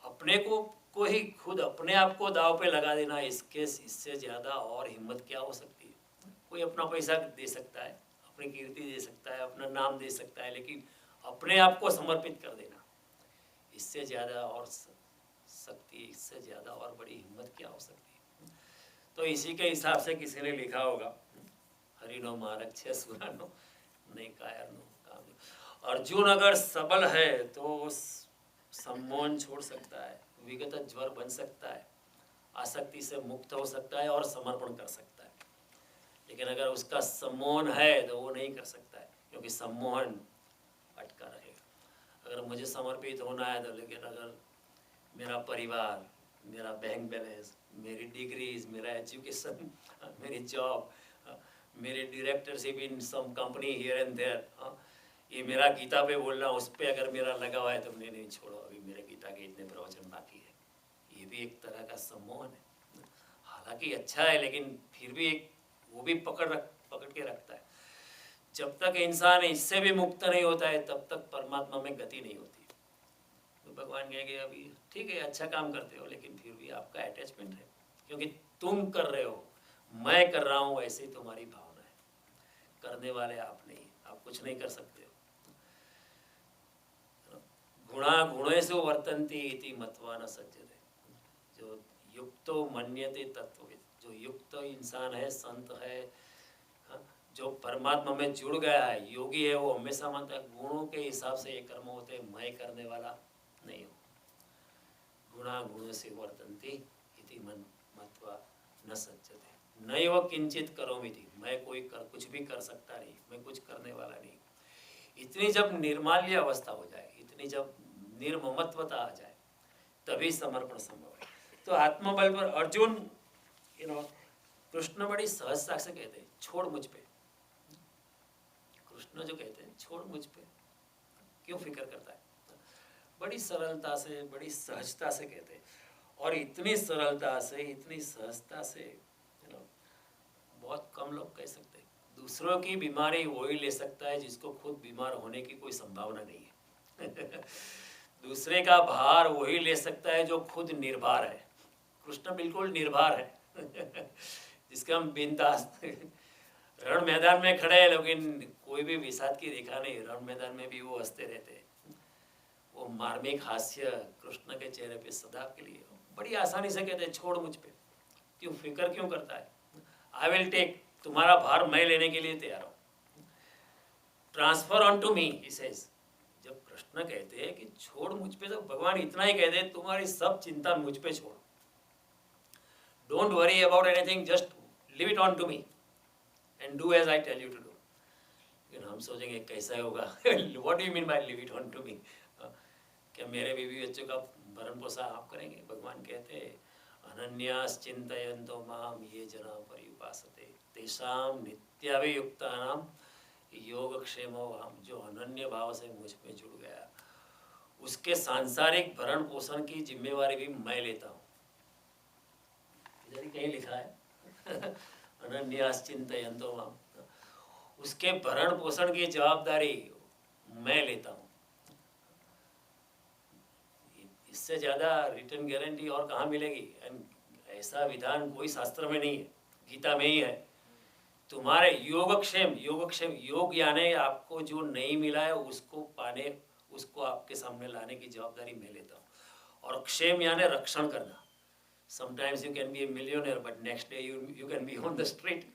अपने को ही खुद अपने आप को दाव पे लगा देना, इससे ज्यादा और हिम्मत क्या हो सकती है. कोई अपना पैसा दे सकता है, अपनी कीर्ति दे सकता है, अपना नाम दे सकता है, लेकिन अपने आप को समर्पित कर देना, इससे ज्यादा और शक्ति, इससे ज्यादा और बड़ी हिम्मत क्या हो सकती है. तो इसी के हिसाब से किसी ने लिखा होगा, हरिनो मारक छे सुरानो नहीं कायर नो काम. अर्जुन अगर सबल है तो सम्मोहन छोड़ सकता है, विगत ज्वर बन सकता है, आसक्ति से मुक्त हो सकता है और समर्पण कर सकता है. लेकिन अगर उसका सम्मोहन है तो वो नहीं कर सकता है, क्योंकि सम्मोहन अटका रहेगा. अगर मुझे समर्पित होना है तो, लेकिन अगर मेरा परिवार, मेरा बैंक बैलेंस, मेरी डिग्रीज, मेरा एजुकेशन, मेरी जॉब, मेरे directorship in some company here and there, ये मेरा गीता पे बोलना, उस पर अगर मेरा लगा हुआ है तो नहीं छोड़ो, अभी मेरे गीता के इतने प्रवचन बाकी है. ये भी एक तरह का सम्मोहन है. हालांकि अच्छा है, लेकिन फिर भी वो भी पकड़ के रखता है। जब तक इंसान इससे भी मुक्त नहीं होता है तब तक परमात्मा में गति नहीं होती। तो भगवान कहेंगे अभी ठीक है अच्छा काम करते हो, लेकिन फिर भी आपका अटैचमेंट है, क्योंकि तुम कर रहे हो, मैं कर रहा हूँ, ऐसी तुम्हारी भावना है। करने वाले आप नहीं, आप कुछ नहीं कर सकते हो। गुणा गुणेषु वर्तन्ते इति मत्वा न सज्जते। जो युक्तो मन्यते तत्वविद, जो युक्त इंसान है, संत है, जो परमात्मा में जुड़ गया है, योगी है, वो हमेशा मानता है गुणों के हिसाब से ये कर्म होते, मैं करने वाला नहीं हूँ। गुणा गुणेषु वर्तन्ते इति मत्वा न सज्जते नैव किंचित करोमीति। मैं कुछ भी कर सकता नहीं, मैं कुछ करने वाला नहीं। इतनी जब निर्माल्य अवस्था हो जाए, इतनी जब निर्ममत्वता आ जाए, तभी समर्पण संभव है। तो आत्मबल पर अर्जुन कृष्ण बड़ी सहजता से कहते हैं छोड़ मुझ पे। कृष्ण जो कहते हैं छोड़ मुझ पे, क्यों फिक्र करता है, बड़ी सरलता से, बड़ी सहजता से कहते हैं। और इतनी सरलता से, इतनी सहजता से बहुत कम लोग कह सकते हैं। दूसरों की बीमारी वही ले सकता है जिसको खुद बीमार होने की कोई संभावना नहीं है। दूसरे का भार वही ले सकता है जो खुद निर्भर है। कृष्ण बिल्कुल निर्भर है। जिसका हम बिंदास रण मैदान में खड़े हैं, लेकिन कोई भी विषाद की रेखा नहीं। रण मैदान में भी वो हंसते रहते हैं। वो मार्मिक हास्य कृष्ण के चेहरे पे सदा के लिए। बड़ी आसानी से कहते हैं छोड़ मुझ पे, क्यों फिक्र क्यों करता है, आई विल टेक, तुम्हारा भार मैं लेने के लिए तैयार हूँ। Transfer on to me, he says. जब कृष्ण कहते हैं कि छोड़ मुझ पे, तो भगवान इतना ही कहते हैं तुम्हारी सब चिंता मुझ पे छोड़, don't worry about anything, just leave it on to me and do as I tell you to do. लेकिन हम सोचेंगे कैसा होगा, what do you mean by leave it on to me, क्या मेरे बीवी बच्चों का भरण पोषण आप करेंगे? भगवान कहते हैं अनन्यास चिंतयन्तो माम ये जना पर्युपासते तेषाम नित्याभियुक्तानाम योगक्षेमो अहम्। जो अनन्य भाव से मुझ में जुड़ गया, उसके सांसारिक भरण पोषण की जिम्मेवारी भी मैं लेता हूँ। इधर ही कहीं लिखा है अनन्यास चिंतयन्तो माम, उसके भरण पोषण की जवाबदारी मैं लेता हूँ। इससे ज़्यादा रिटर्न गारंटी और कहाँ मिलेगी? ऐसा विधान कोई शास्त्र में नहीं है, गीता में ही है। तुम्हारे योगक्षेम, योग यानी आपको जो नहीं मिला है उसको पाने, उसको आपके सामने लाने की जवाबदारी मैं लेता हूँ। और क्षेम यानी रक्षण करना। Sometimes you can be A millionaire but next day you can be on the street.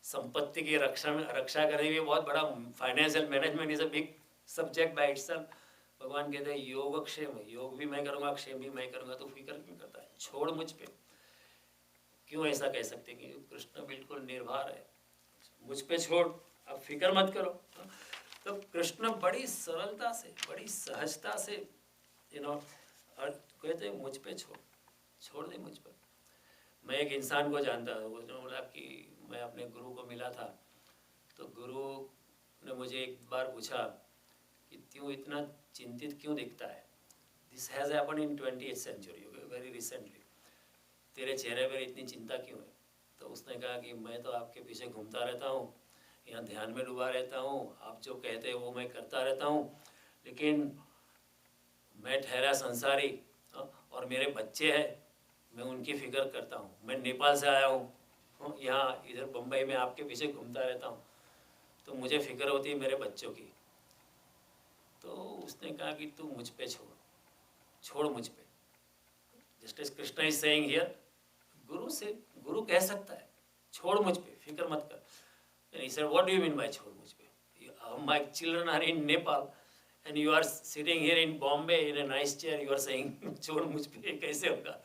संपत्ति की रक्षा करने भी बहुत बड़ा, financial management is a big subject by itself. भगवान कहते हैं योगक्षेम, योग भी मैं करूँगा, क्षेम भी मैं करूँगा, तो फिक्र क्यों करता है, छोड़ मुझ पे। क्यों ऐसा कह सकते कि कृष्ण बिल्कुल निर्भर है, मुझ पे छोड़, अब फिक्र मत करो। तो कृष्ण बड़ी सरलता से, बड़ी सहजता से कहते हैं मुझ पे छोड़ दे मुझ पर। मैं एक इंसान को जानता हूँ, उसने बोला कि मैं अपने गुरु को मिला था, तो गुरु ने मुझे एक बार पूछा कि क्यों इतना चिंतित क्यों दिखता है, this has happen in 20th century, very recently, तेरे चेहरे पर इतनी चिंता क्यों है? तो उसने कहा कि मैं तो आपके पीछे घूमता रहता हूँ, यहाँ ध्यान में डूबा रहता हूँ, आप जो कहते हैं वो मैं करता रहता हूँ, लेकिन मैं ठहरा संसारी और मेरे बच्चे हैं, मैं उनकी फिक्र करता हूँ। मैं नेपाल से आया हूँ, यहाँ इधर बम्बई में आपके पीछे घूमता रहता हूँ, तो मुझे फिक्र होती है मेरे बच्चों की। तो उसने कहा कि तू मुझ पे छोड़ मुझ पे। Just as Krishna is saying here, guru कह सकता है छोड़ मुझ पे, फिक्र मत कर। And he said, what do you mean by छोड़ मुझ पे? My children are in Nepal and you are sitting here in Bombay in a nice chair, you are saying छोड़ मुझ पे, कैसे होगा?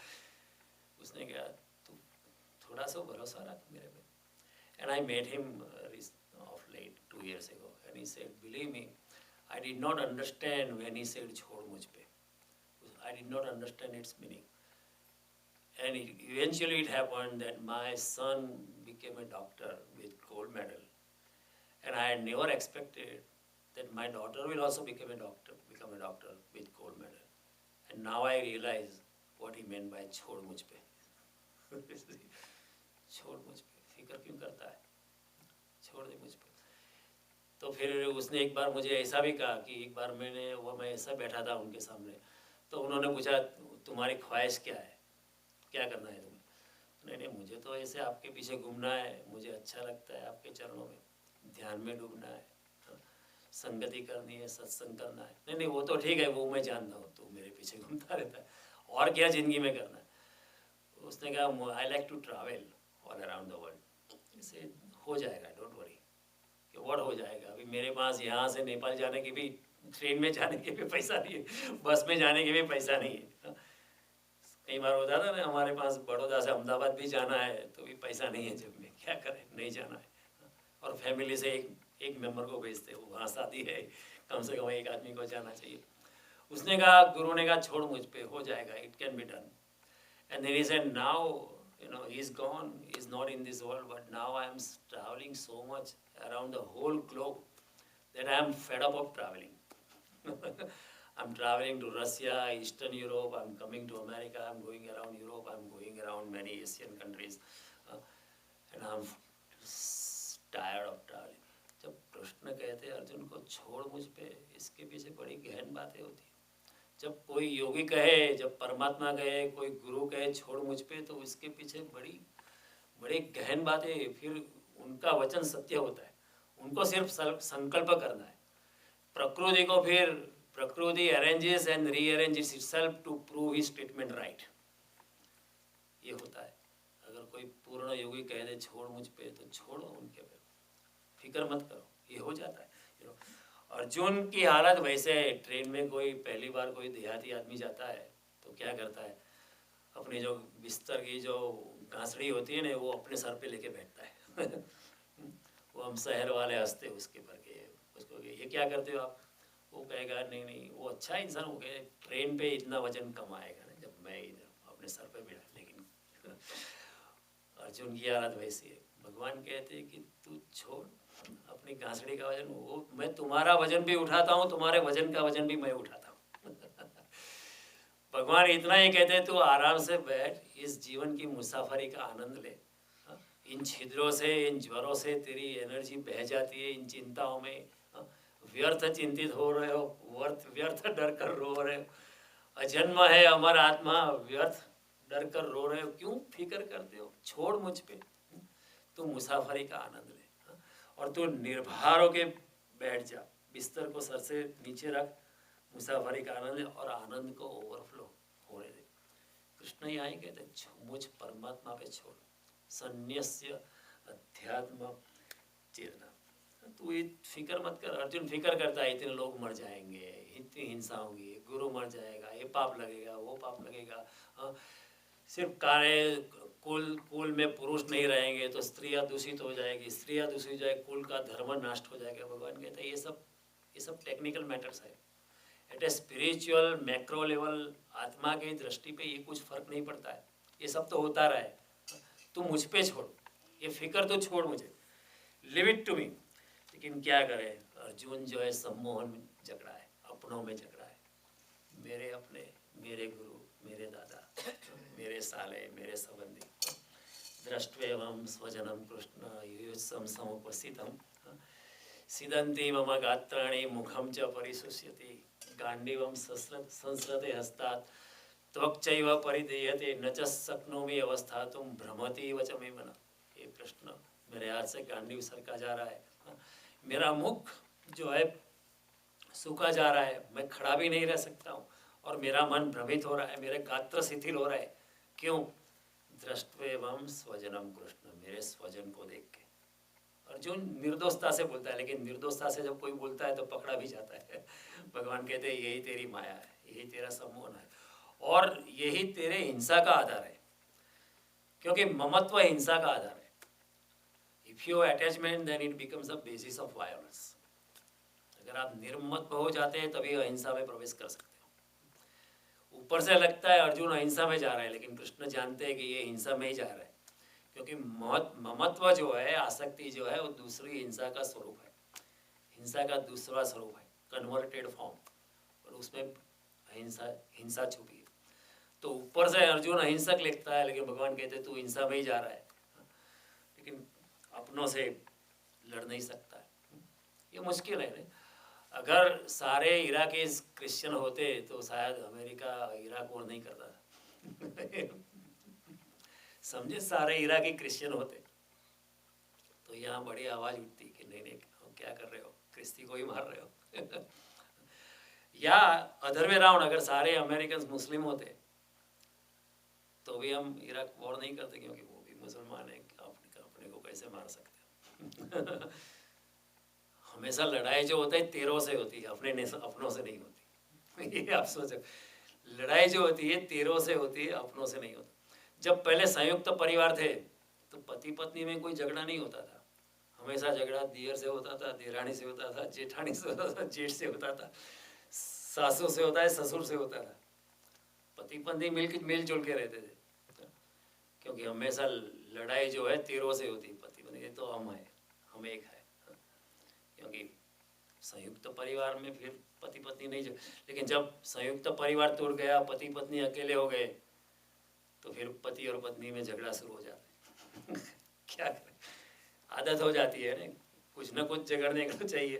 उसने कहा तू थोड़ा सा भरोसा रख मेरे पे। And I met him of late 2 years ago and he said, believe me, I did not understand when he said छोड़ मुझ पे. I did not understand its meaning. And eventually it happened that my son became a doctor with gold medal. And I had never expected that my daughter will also become a doctor with gold medal. And now I realize what he meant by छोड़ मुझ पे. छोड़ मुझ पे, फिक्र क्यों करता है, छोड़ दे मुझ पे। तो फिर उसने एक बार मुझे ऐसा भी कहा कि एक बार मैं ऐसा बैठा था उनके सामने, तो उन्होंने पूछा तुम्हारी ख्वाहिश क्या है, क्या करना है तुम्हें? नहीं नहीं, मुझे तो ऐसे आपके पीछे घूमना है, मुझे अच्छा लगता है आपके चरणों में, ध्यान में डूबना है, संगति करनी है, सत्संग करना है। नहीं नहीं, वो तो ठीक है, वो मैं जानता हूँ, तो मेरे पीछे घूमता रहता है, और क्या ज़िंदगी में करना है? उसने कहा I like to travel all around the world. इसे हो जाएगा, डोंट वरी, कि व्हाट हो जाएगा। अभी मेरे पास यहाँ से नेपाल जाने की भी, ट्रेन में जाने के भी पैसा नहीं है, बस में जाने के भी पैसा नहीं है। कई बार होता था ना, हमारे पास बड़ौदा से अहमदाबाद भी जाना है तो भी पैसा नहीं है जेब में, क्या करें, नहीं जाना है। और फैमिली से एक मेंबर को भेजते, वो वहाँ शादी है, कम से कम एक आदमी को जाना चाहिए। उसने कहा, गुरु ने कहा छोड़ मुझ पे, हो जाएगा, it can be done. And then he said now he is gone, he is not in this world, but now I am traveling so much around the whole globe that I am fed up of traveling. I'm traveling to Russia, Eastern Europe, I'm coming to America, I'm going around Europe, I'm going around many Asian countries, and I'm tired of traveling. जब कृष्ण कहते अर्जुन को छोड़ मुझ पे, इसके पीछे बड़ी गहन बातें होती हैं। जब कोई योगी कहे, जब परमात्मा कहे, कोई गुरु कहे छोड़ मुझ पे, तो इसके पीछे बड़ी बड़ी गहन बातें, फिर उनका वचन सत्य होता है, उनको सिर्फ संकल्प करना है। प्रकृति को फिर प्रकृति arranges and rearranges itself to prove his statement right, ये होता है। अगर कोई पूर्ण योगी कह दे छोड़ मुझ पे, तो छोड़ो उनके पे, फिक्र मत करो, ये हो जाता है। अर्जुन की हालत वैसे है, ट्रेन में कोई पहली बार कोई देहाती आदमी जाता है तो क्या करता है, अपनी जो बिस्तर की जो घासड़ी होती है ना, वो अपने सर पे लेके बैठता है। वो हम शहर वाले हंसते उसके पर के, उसको ये क्या करते हो आप? वो कहेगा नहीं नहीं, वो अच्छा इंसान हो गया, ट्रेन पे इतना वजन कम आएगा ना जब मैं इधर अपने सर पे बैठा। लेकिन अर्जुन की हालत वैसी है। भगवान कहते हैं कि तू छोड़ अपनी घासड़ी का वजन, वो मैं तुम्हारा वजन भी उठाता हूँ, तुम्हारे वजन का वजन भी मैं उठाता हूँ। भगवान इतना ही कहते हैं, तू आराम से बैठ, इस जीवन की मुसाफरी का आनंद ले। इन छिद्रों से, इन ज्वरों से तेरी एनर्जी बह जाती है, इन चिंताओं में व्यर्थ चिंतित हो रहे हो, व्यर्थ डर कर रो रहे हो। अजन्म है अमर आत्मा, व्यर्थ डर कर रो रहे हो, क्यों फिक्र करते हो? छोड़ मुझ पे, तू मुसाफरी का आनंद ले, और तू निर्भर होके बैठ जा, बिस्तर को सर से नीचे रख, मुसाफरी का आनंद ले, और आनंद को ओवरफ्लो होने दे। कृष्ण यहाँ ही कहते मुझ परमात्मा पे छोड़, संन्यस्य अध्यात्म चेतना। तू ये फिक्र मत कर। अर्जुन फिक्र करता है, इतने लोग मर जाएंगे, इतनी हिंसा होगी, गुरु मर जाएगा, ये पाप लगेगा, वो पाप लगेगा, सिर्फ कुल में पुरुष नहीं रहेंगे तो स्त्रियां दूषित हो जाएगी, स्त्रियां दूषित हो जाए, कुल का धर्म नष्ट हो जाएगा। भगवान कहते हैं ये सब टेक्निकल मैटर्स है। At a spiritual macro level, आत्मा की दृष्टि पे ये कुछ फर्क नहीं पड़ता है, ये सब तो होता रहा है। तू मुझ पे छोड़, ये फिक्र तो छोड़ मुझे, लिव इट टू मी। लेकिन क्या करे, अर्जुन जो है सम्मोहन में जकड़ा है, अपनों में जकड़ा है। मेरे अपने, मेरे गुरु, मेरे दादा, मेरे साले, मेरे संबंधी, दृष्ट्वेवं स्वजनम कृष्ण युयुत्सं समुपस्थितं सिदन्ति मम गात्राणि मुखं च परिशुष्यति गांडीवं संस्रते हस्तात् त्वक्चैव परिधीयते न च शक्नोमि अवस्थातुं भ्रमति वच मे मनः। हे कृष्ण, मेरे हाथ से गांडीव सरका जा रहा है, मेरा मुख जो है सूखा जा रहा है, मैं खड़ा भी नहीं रह सकता हूँ, और मेरा मन भ्रमित हो रहा है, मेरे गात्र शिथिल हो रहे हैं। क्यों? दृष्ट्वेवं स्वजनम कृष्ण, मेरे स्वजन को देख के। अर्जुन निर्दोषता से बोलता है, लेकिन निर्दोषता से जब कोई बोलता है तो पकड़ा भी जाता है। भगवान कहते हैं यही तेरी माया है, यही तेरा सम्मोहन है, और यही तेरे हिंसा का आधार है, क्योंकि ममत्व हिंसा का आधार है। If you attachment then it becomes the basis of violence. अगर आप निर्मत्व हो जाते हैं तभी अहिंसा में प्रवेश कर सकते हो। ऊपर से लगता है अर्जुन अहिंसा में जा रहा है, लेकिन कृष्ण जानते हैं कि ये हिंसा में ही जा रहा है, क्योंकि ममत्व जो है, आसक्ति जो है, वो दूसरी हिंसा का स्वरूप है, हिंसा का दूसरा स्वरूप है, कन्वर्टेड फॉर्म, और उसमें हिंसा छुपी है। तो ऊपर से अर्जुन अहिंसक लिखता है, लेकिन भगवान कहते तू हिंसा में ही जा रहा है, लेकिन अपनों से लड़ नहीं सकता है। ये मुश्किल है। अगर सारे इराकी क्रिश्चियन होते तो शायद अमेरिका इराक वॉर नहीं करता। समझे, सारे इराकी क्रिश्चियन होते तो यहाँ बड़ी आवाज़ उठती कि नहीं नहीं, क्या कर रहे हो, क्रिस्ती को ही मार रहे हो। या अदर वे राउंड, अगर सारे अमेरिकन मुस्लिम होते तो भी हम इराक वॉर नहीं करते, क्योंकि वो भी मुसलमान है, अपने को कैसे मार सकते। हमेशा लड़ाई जो होता है तेरों से होती है, अपनों से नहीं होती। ये आप सोचो, लड़ाई जो होती है तेरों से होती है, अपनों से नहीं होती। जब पहले संयुक्त परिवार थे तो पति पत्नी में कोई झगड़ा नहीं होता था, हमेशा झगड़ा दियर से होता था, देरानी से होता था, जेठानी से होता था, जेठ से होता था, सासू से होता है, ससुर से होता था। पति पत्नी मिलजुल के रहते थे, क्योंकि हमेशा लड़ाई जो है तेरों से होती है, पति पत्नी। तो हम है, हम एक है, क्योंकि संयुक्त परिवार में फिर पति पत्नी नहीं। लेकिन जब संयुक्त परिवार टूट गया, पति पत्नी अकेले हो गए, तो फिर पति और पत्नी में झगड़ा शुरू हो जाता है। क्या करें, आदत हो जाती है ना, कुछ ना कुछ झगड़ने को चाहिए।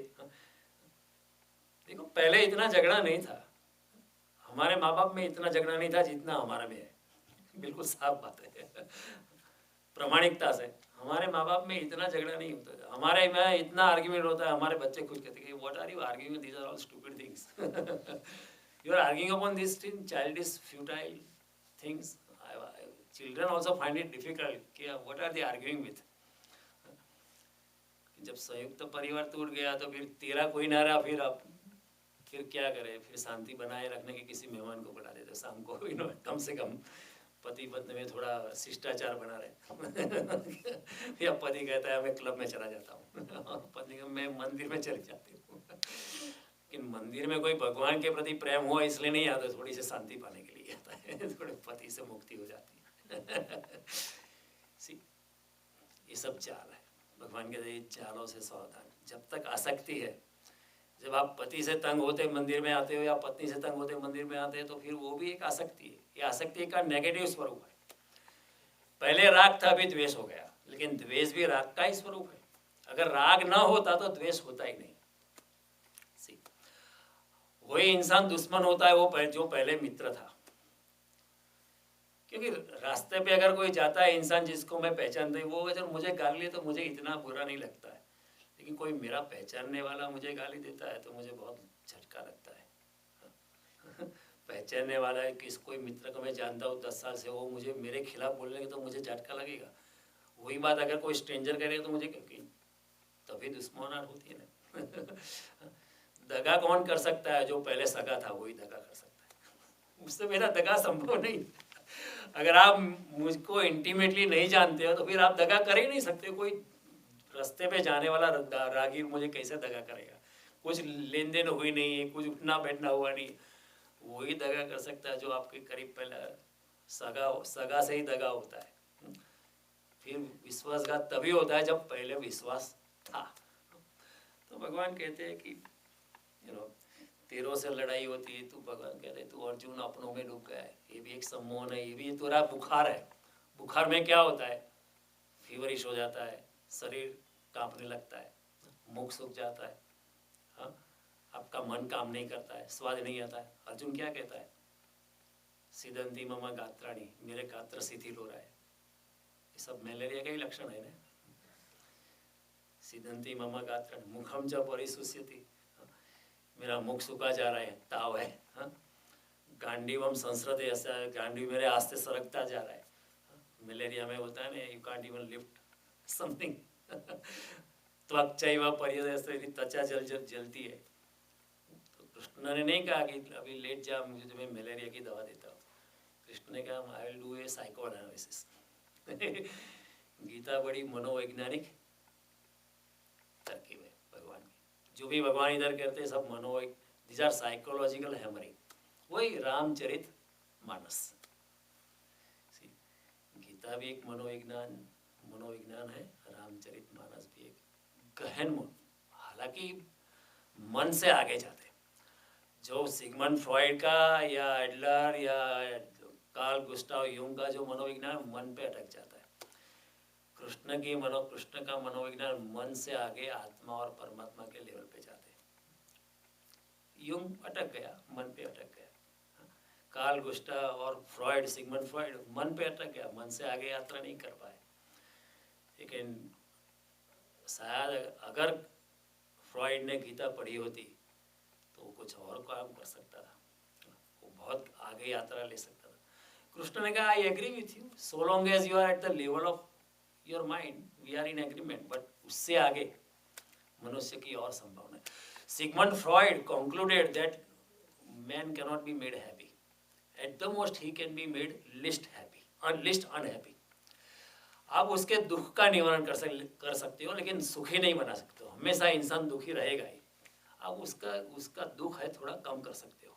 देखो पहले इतना झगड़ा नहीं था, हमारे माँ बाप में इतना झगड़ा नहीं था जितना हमारा में है। बिल्कुल साफ बात है, प्रामाणिकता से। हमारे माँ बाप में इतना झगड़ा नहीं होता था, हमारे में इतना आर्ग्यूमेंट होता है। हमारे बच्चे खुद कहते हैं, what are you arguing, these are all stupid things, you are arguing upon this thing, childish futile things. Children also find it difficult कि what are they arguing with. जब संयुक्त परिवार टूट गया तो फिर तेरा कोई ना रहा, फिर क्या करे, फिर शांति बनाए रखने के किसी मेहमान को बुला देते शाम को, कम से कम पति पत्नी में थोड़ा शिष्टाचार बना रहे। या पति कहता है मैं क्लब में चला जाता हूँ, पत्नी का मैं मंदिर में चली जाती हूँ। लेकिन मंदिर में कोई भगवान के प्रति प्रेम हुआ इसलिए नहीं आता, थोड़ी सी शांति पाने के लिए आता है, थोड़े पति से मुक्ति हो जाती है। ये सब चाल है, भगवान के चालों से सावधान। जब तक आसक्ति है, जब आप पति से तंग होते मंदिर में आते हो या पत्नी से तंग होते मंदिर में आते हैं, तो फिर वो भी एक आसक्ति है। ये आसक्ति का नेगेटिव स्वरूप है। पहले राग था, अभी द्वेष हो गया, लेकिन द्वेष भी राग का ही स्वरूप है। अगर राग ना होता तो द्वेष होता ही नहीं। वही इंसान दुश्मन होता है वो जो पहले मित्र था। क्योंकि रास्ते पे अगर कोई जाता है इंसान जिसको मैं पहचानता हूँ, वो अगर मुझे गाली दे तो मुझे इतना बुरा नहीं लगता है, लेकिन कोई मेरा पहचानने वाला मुझे गाली देता है तो मुझे बहुत झटका लगता है। पहचानने वाला है, किस कोई मित्र को मैं जानता हूँ 10 साल से, वो मुझे मेरे खिलाफ बोलने के तो मुझे झटका लगेगा। वही बात अगर कोई स्ट्रेंजर करेगा तो मुझे, क्योंकि तभी दुश्मनाहट होती है ना। दगा कौन कर सकता है, जो पहले सगा था वही दगा कर सकता है, उससे मेरा दगा संभव नहीं। अगर आप मुझको इंटीमेटली नहीं जानते हो तो फिर आप दगा कर ही नहीं सकते। कोई रास्ते पे जाने वाला रागीर मुझे कैसे दगा करेगा, कुछ लेन देन हुई नहीं है, कुछ उठना बैठना हुआ नहीं, वही दगा कर सकता है जो आपके करीब पहले सगा से ही दगा होता है। फिर विश्वासघात तभी होता है जब पहले विश्वास था। तो भगवान कहते हैं कि तेरों से लड़ाई होती है, तू भगवान कहते तू अर्जुन अपनों में डूब गया है, ये भी एक सम्मोहन है, ये भी तेरा बुखार है। बुखार में क्या होता है, फीवरिश हो जाता है, शरीर कांपने लगता है, मुख सूख जाता है, हाँ, आपका मन काम नहीं करता है, स्वाद नहीं आता है। अर्जुन क्या कहता है, सिदंती ममा गात्राणी, मेरे गात्र शिथिल हो रहा है। ये सब मलेरिया का ही लक्षण है ना। सिदंती ममा गात्राणी मुखम च परिशुष्यति, मेरा मुख सूखा जा रहा है, ताव है, हाँ? गांडीवम संस्कृत ऐसा है, गांडी मेरे आस्ते सरकता जा रहा है। मलेरिया में होता है ना, you can't even lift something. त्वचा पर्यदय, त्वचा जलती है। तो कृष्ण ने नहीं कहा कि अभी लेट जा, मुझे तुम्हें मलेरिया की दवा देता हूँ। कृष्ण ने कहा I will do a psychoanalysis. Gita बड़ी मनोवैज्ञानिक तरकीब है भगवान की। जो भी भगवान इधर करते हैं सब मनोवैज्ञानिक, दिस आर साइकोलॉजिकल हैमरिंग। वही रामचरित मानस, गीता भी एक मनोविज्ञान है, रामचरित मानस भी एक गहन मन, हालांकि मन से आगे जाते। जो सिगमंड फ्रॉइड का या एडलर या कार्ल गुस्टाव यूंग का जो मनोविज्ञान मन पे अटक जाता है, कृष्ण का मनोविज्ञान मन से आगे आत्मा और परमात्मा के लेवल पे जाते हैं। यूंग अटक गया, मन पे अटक गया। कार्ल गुस्टाव और फ्रॉइड, सिगमंड फ्रॉइड मन पे अटक गया, मन से आगे यात्रा नहीं कर पाए। लेकिन शायद अगर फ्रॉइड ने गीता पढ़ी होती तो वो कुछ और काम कर सकता था, वो बहुत आगे यात्रा ले सकता था। कृष्ण ने कहा I agree with you, so long as you are at the level of your mind we are in agreement, but उससे आगे मनुष्य की और संभावना है। Sigmund Freud concluded that man cannot be made happy, at the most he can be made least happy, least unhappy. आप उसके दुख का निवारण कर सकते हो, लेकिन सुखी नहीं बना सकते हो। हमेशा इंसान दुखी रहेगा ही, आप उसका दुख है थोड़ा कम कर सकते हो।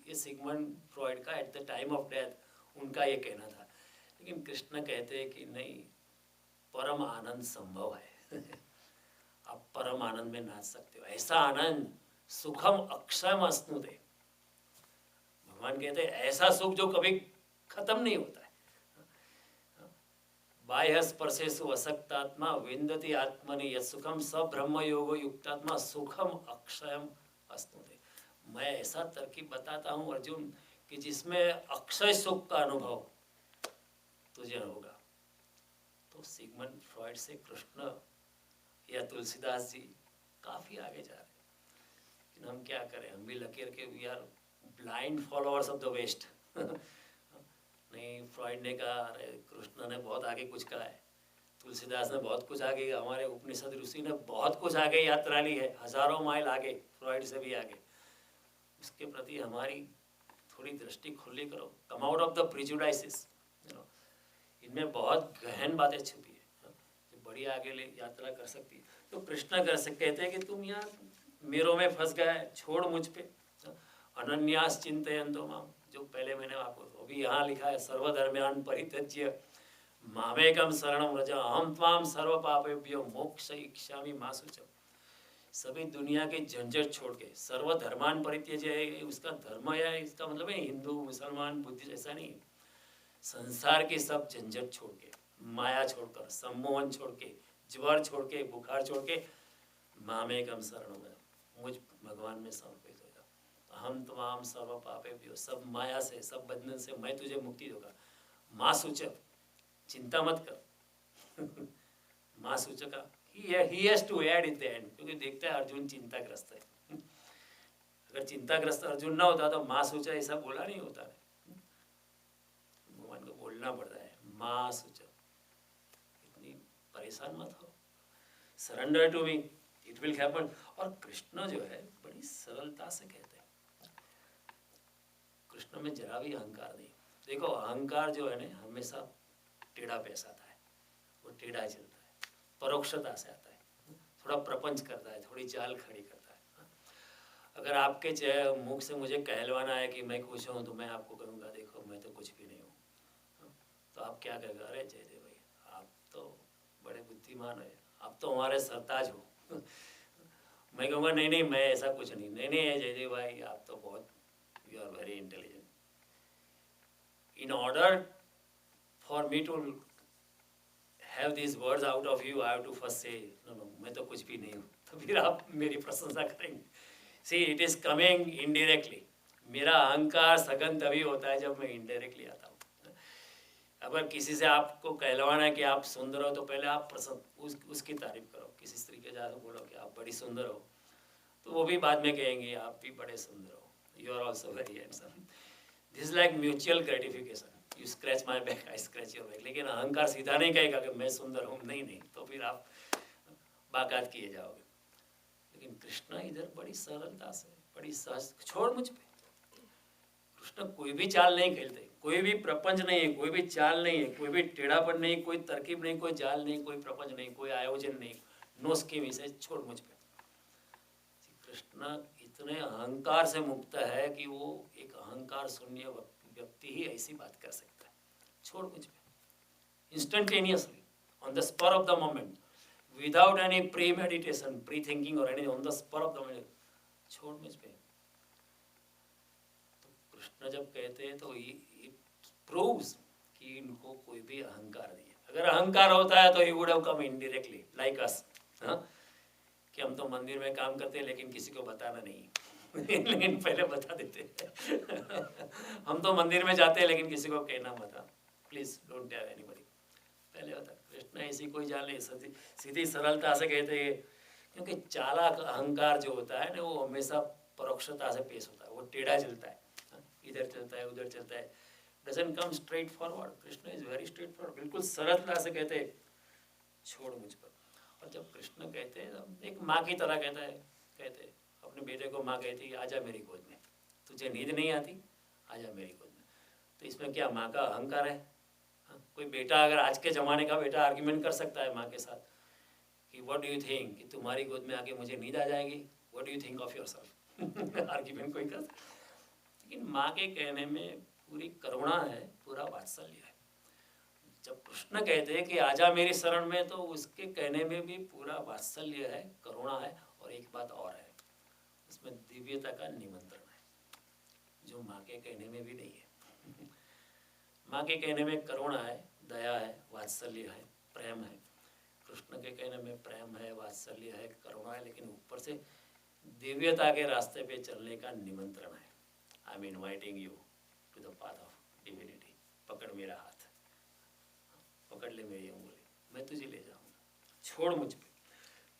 ये सिगमंड फ्रॉइड का at the time of death उनका ये कहना था। लेकिन कृष्ण कहते हैं कि नहीं, परम आनंद संभव है आप परम आनंद में नाच सकते हो। ऐसा आनंद सुखम अक्षयम अश्नुते, भगवान कहते हैं ऐसा सुख जो कभी खत्म नहीं होता है। बाह्य स्पर्शेषु असक्तात्मा विन्दति आत्मनि यत् सुखम स ब्रह्म योगो युक्तात्मा सुखम अक्षयम अश्नुते। मैं ऐसा तरकीब बताता हूँ अर्जुन कि जिसमें अक्षय सुख का अनुभव तुझे होगा। तो सिगमंड फ्रॉइड से कृष्ण या तुलसीदास जी काफी आगे जा रहे हैं। लेकिन हम क्या करें, हम भी लकीर के we are blind followers of the West नहीं, फ्रॉइड ने कहा, अरे कृष्ण ने बहुत आगे कुछ कहा है, तुलसीदास ने बहुत कुछ आगे, हमारे उपनिषद ऋषि ने बहुत कुछ आगे यात्रा ली है, हजारों माइल आगे, फ्रॉइड से भी आगे। उसके प्रति हमारी थोड़ी दृष्टि खुली करो, कम आउट ऑफ द प्रिजुडाइसिस। इनमें बहुत गहन बातें छुपी है जो बड़ी आगे ले यात्रा कर सकती है। तो कृष्ण कर सकते कहते हैं कि तुम यहाँ मेरों में फंस गए, छोड़ मुझ पे, अनन्यास चिंतयन्तो माम, जो पहले मैंने आपको अभी यहाँ लिखा है, सर्वधर्म्यान् परित्यज्य मामेकम शरणं व्रज अहम त्वाम सर्व पापेभ्यो मोक्षयिष्यामि मा शुचः। सभी दुनिया के झंझट छोड़ के, सर्वधर्मान परित्यज्य, उसका धर्म है, इसका मतलब है हिंदू मुसलमान बुद्धिस्ट ऐसा नहीं, संसार के सब झंझट छोड़ के, माया छोड़कर, सम्मोहन छोड़ के, ज्वर छोड़ के, बुखार छोड़ के, मामेकम शरणं व्रज, मुझ भगवान में समर्पित हो जाओ। अहम तमाम सर्व पापेभ्यो, सब माया से, सब बंधन से मैं तुझे मुक्ति दूंगा। माँ सूचक, चिंता मत कर माँ सूचक he has to add in the end, क्योंकि देखता है अर्जुन चिंताग्रस्त है। अगर चिंताग्रस्त अर्जुन ना होता तो माँ सूचक ऐसा बोला नहीं होता है, भगवान को बोलना पड़ता है माँ सूचक, इतनी परेशान मत हो, surrender to me, it will happen. और कृष्ण जो है बड़ी सरलता से कहते हैं, कृष्ण में जरा भी अहंकार नहीं। देखो अहंकार जो है ना हमेशा टेढ़ा पैसा आता है, वो टेढ़ा चलता है, परोक्षता से आता है, थोड़ा प्रपंच करता है, थोड़ी चाल खड़ी करता है। अगर आपके मुख से मुझे कहलवाना है कि मैं कुछ हूँ, तो मैं आपको कहूँगा देखो मैं तो कुछ भी नहीं हूँ, तो आप क्या कहेंगे, अरे जयदेव भाई आप तो बड़े बुद्धिमान है, आप तो हमारे सरताज हो मैं कहूँगा नहीं नहीं मैं ऐसा कुछ नहीं, नहीं नहीं जयदेव भाई आप तो बहुत, you are very intelligent. In order for me to have these words out of you, I have to first say no मैं तो कुछ भी नहीं हूँ, तो फिर आप मेरी प्रशंसा करेंगे। See it is coming indirectly, मेरा अहंकार सघन तभी होता है जब मैं इनडायरेक्टली आता हूँ। अगर किसी से आपको कहलवाना है कि आप सुंदर हो, तो पहले आप उसकी तारीफ करो, किसी स्त्री के जाकर बोलो कि आप बड़ी सुंदर हो, तो वो भी बाद में कहेंगे आप भी बड़े सुंदर हो, you are also very handsome. This like mutual gratification, you scratch my back I scratch your back. लेकिन अहंकार सीधा नहीं कहेगा कि मैं सुंदर हूँ, नहीं नहीं, तो फिर आप बाकात किए जाओगे। लेकिन कृष्ण इधर बड़ी सरलता से, बड़ी सहज, छोड़ मुझ पे। कृष्ण कोई भी चाल नहीं खेलते, कोई भी प्रपंच नहीं है, कोई भी चाल नहीं है, कोई भी टेढ़ापन नहीं, कोई तरकीब नहीं, कोई जाल नहीं, कोई प्रपंच नहीं, कोई आयोजन नहीं, नो स्कीम, इसे छोड़ मुझ पे। कृष्ण इतने अहंकार से मुक्त है कि वो एक अहंकार शून्य व्यक्ति ही ऐसी बात कर सकता है, छोड़ मुझ पे, instantaneously, on the spur of the moment, without any premeditation, pre thinking or any, on the spur of the moment, छोड़ मुझ पे। तो कृष्ण जब कहते हैं तो प्रूव्स कि इनको कोई भी अहंकार नहीं है। अगर अहंकार होता है तो he would have come indirectly like us, कि हम तो मंदिर में काम करते हैं लेकिन किसी को बताना नहीं लेकिन पहले बता देते हम तो मंदिर में जाते हैं लेकिन किसी को कहना मत, प्लीज डोंट टेल एनीबॉडी, पहले बता। कृष्ण ऐसी कोई जान नहीं, सीधी सरलता से कहते हैं, क्योंकि चालाक अहंकार जो होता है ना वो हमेशा परोक्षता से पेश होता है, वो टेढ़ा चलता है, इधर चलता है उधर चलता है, doesn't come straight forward. Krishna is very straight forward, बिल्कुल सरलता से कहते हैं छोड़ मुझ पर। और जब कृष्ण कहते हैं, एक माँ की तरह कहते हैं अपने बेटे को, माँ कहती है आजा मेरी गोद में, तुझे नींद नहीं आती, आजा मेरी गोद में। तो इसमें क्या माँ का अहंकार है? कोई बेटा, अगर आज के ज़माने का बेटा आर्ग्यूमेंट कर सकता है माँ के साथ कि व्हाट डू यू थिंक, कि तुम्हारी गोद में आके मुझे नींद आ जाएगी, what do you think of yourself argument कोई कर सकता। लेकिन माँ के कहने में पूरी करुणा है, पूरा वात्सल्य है। जब कृष्ण कहते हैं कि आजा मेरी शरण में, तो उसके कहने में भी पूरा वात्सल्य है, करुणा है, और एक बात और है, उसमें दिव्यता का निमंत्रण है, जो माँ के कहने में भी नहीं है माँ के कहने में करुणा है, दया है, वात्सल्य है, प्रेम है। कृष्ण के कहने में प्रेम है, वात्सल्य है, करुणा है, लेकिन ऊपर से दिव्यता के रास्ते पे चलने का निमंत्रण है। I am inviting you to the path of divinity. पकड़ मेरा हाथ, पकड़ ले मेरी उंगली, मैं तुझे ले जाऊंगा, छोड़ मुझ पे।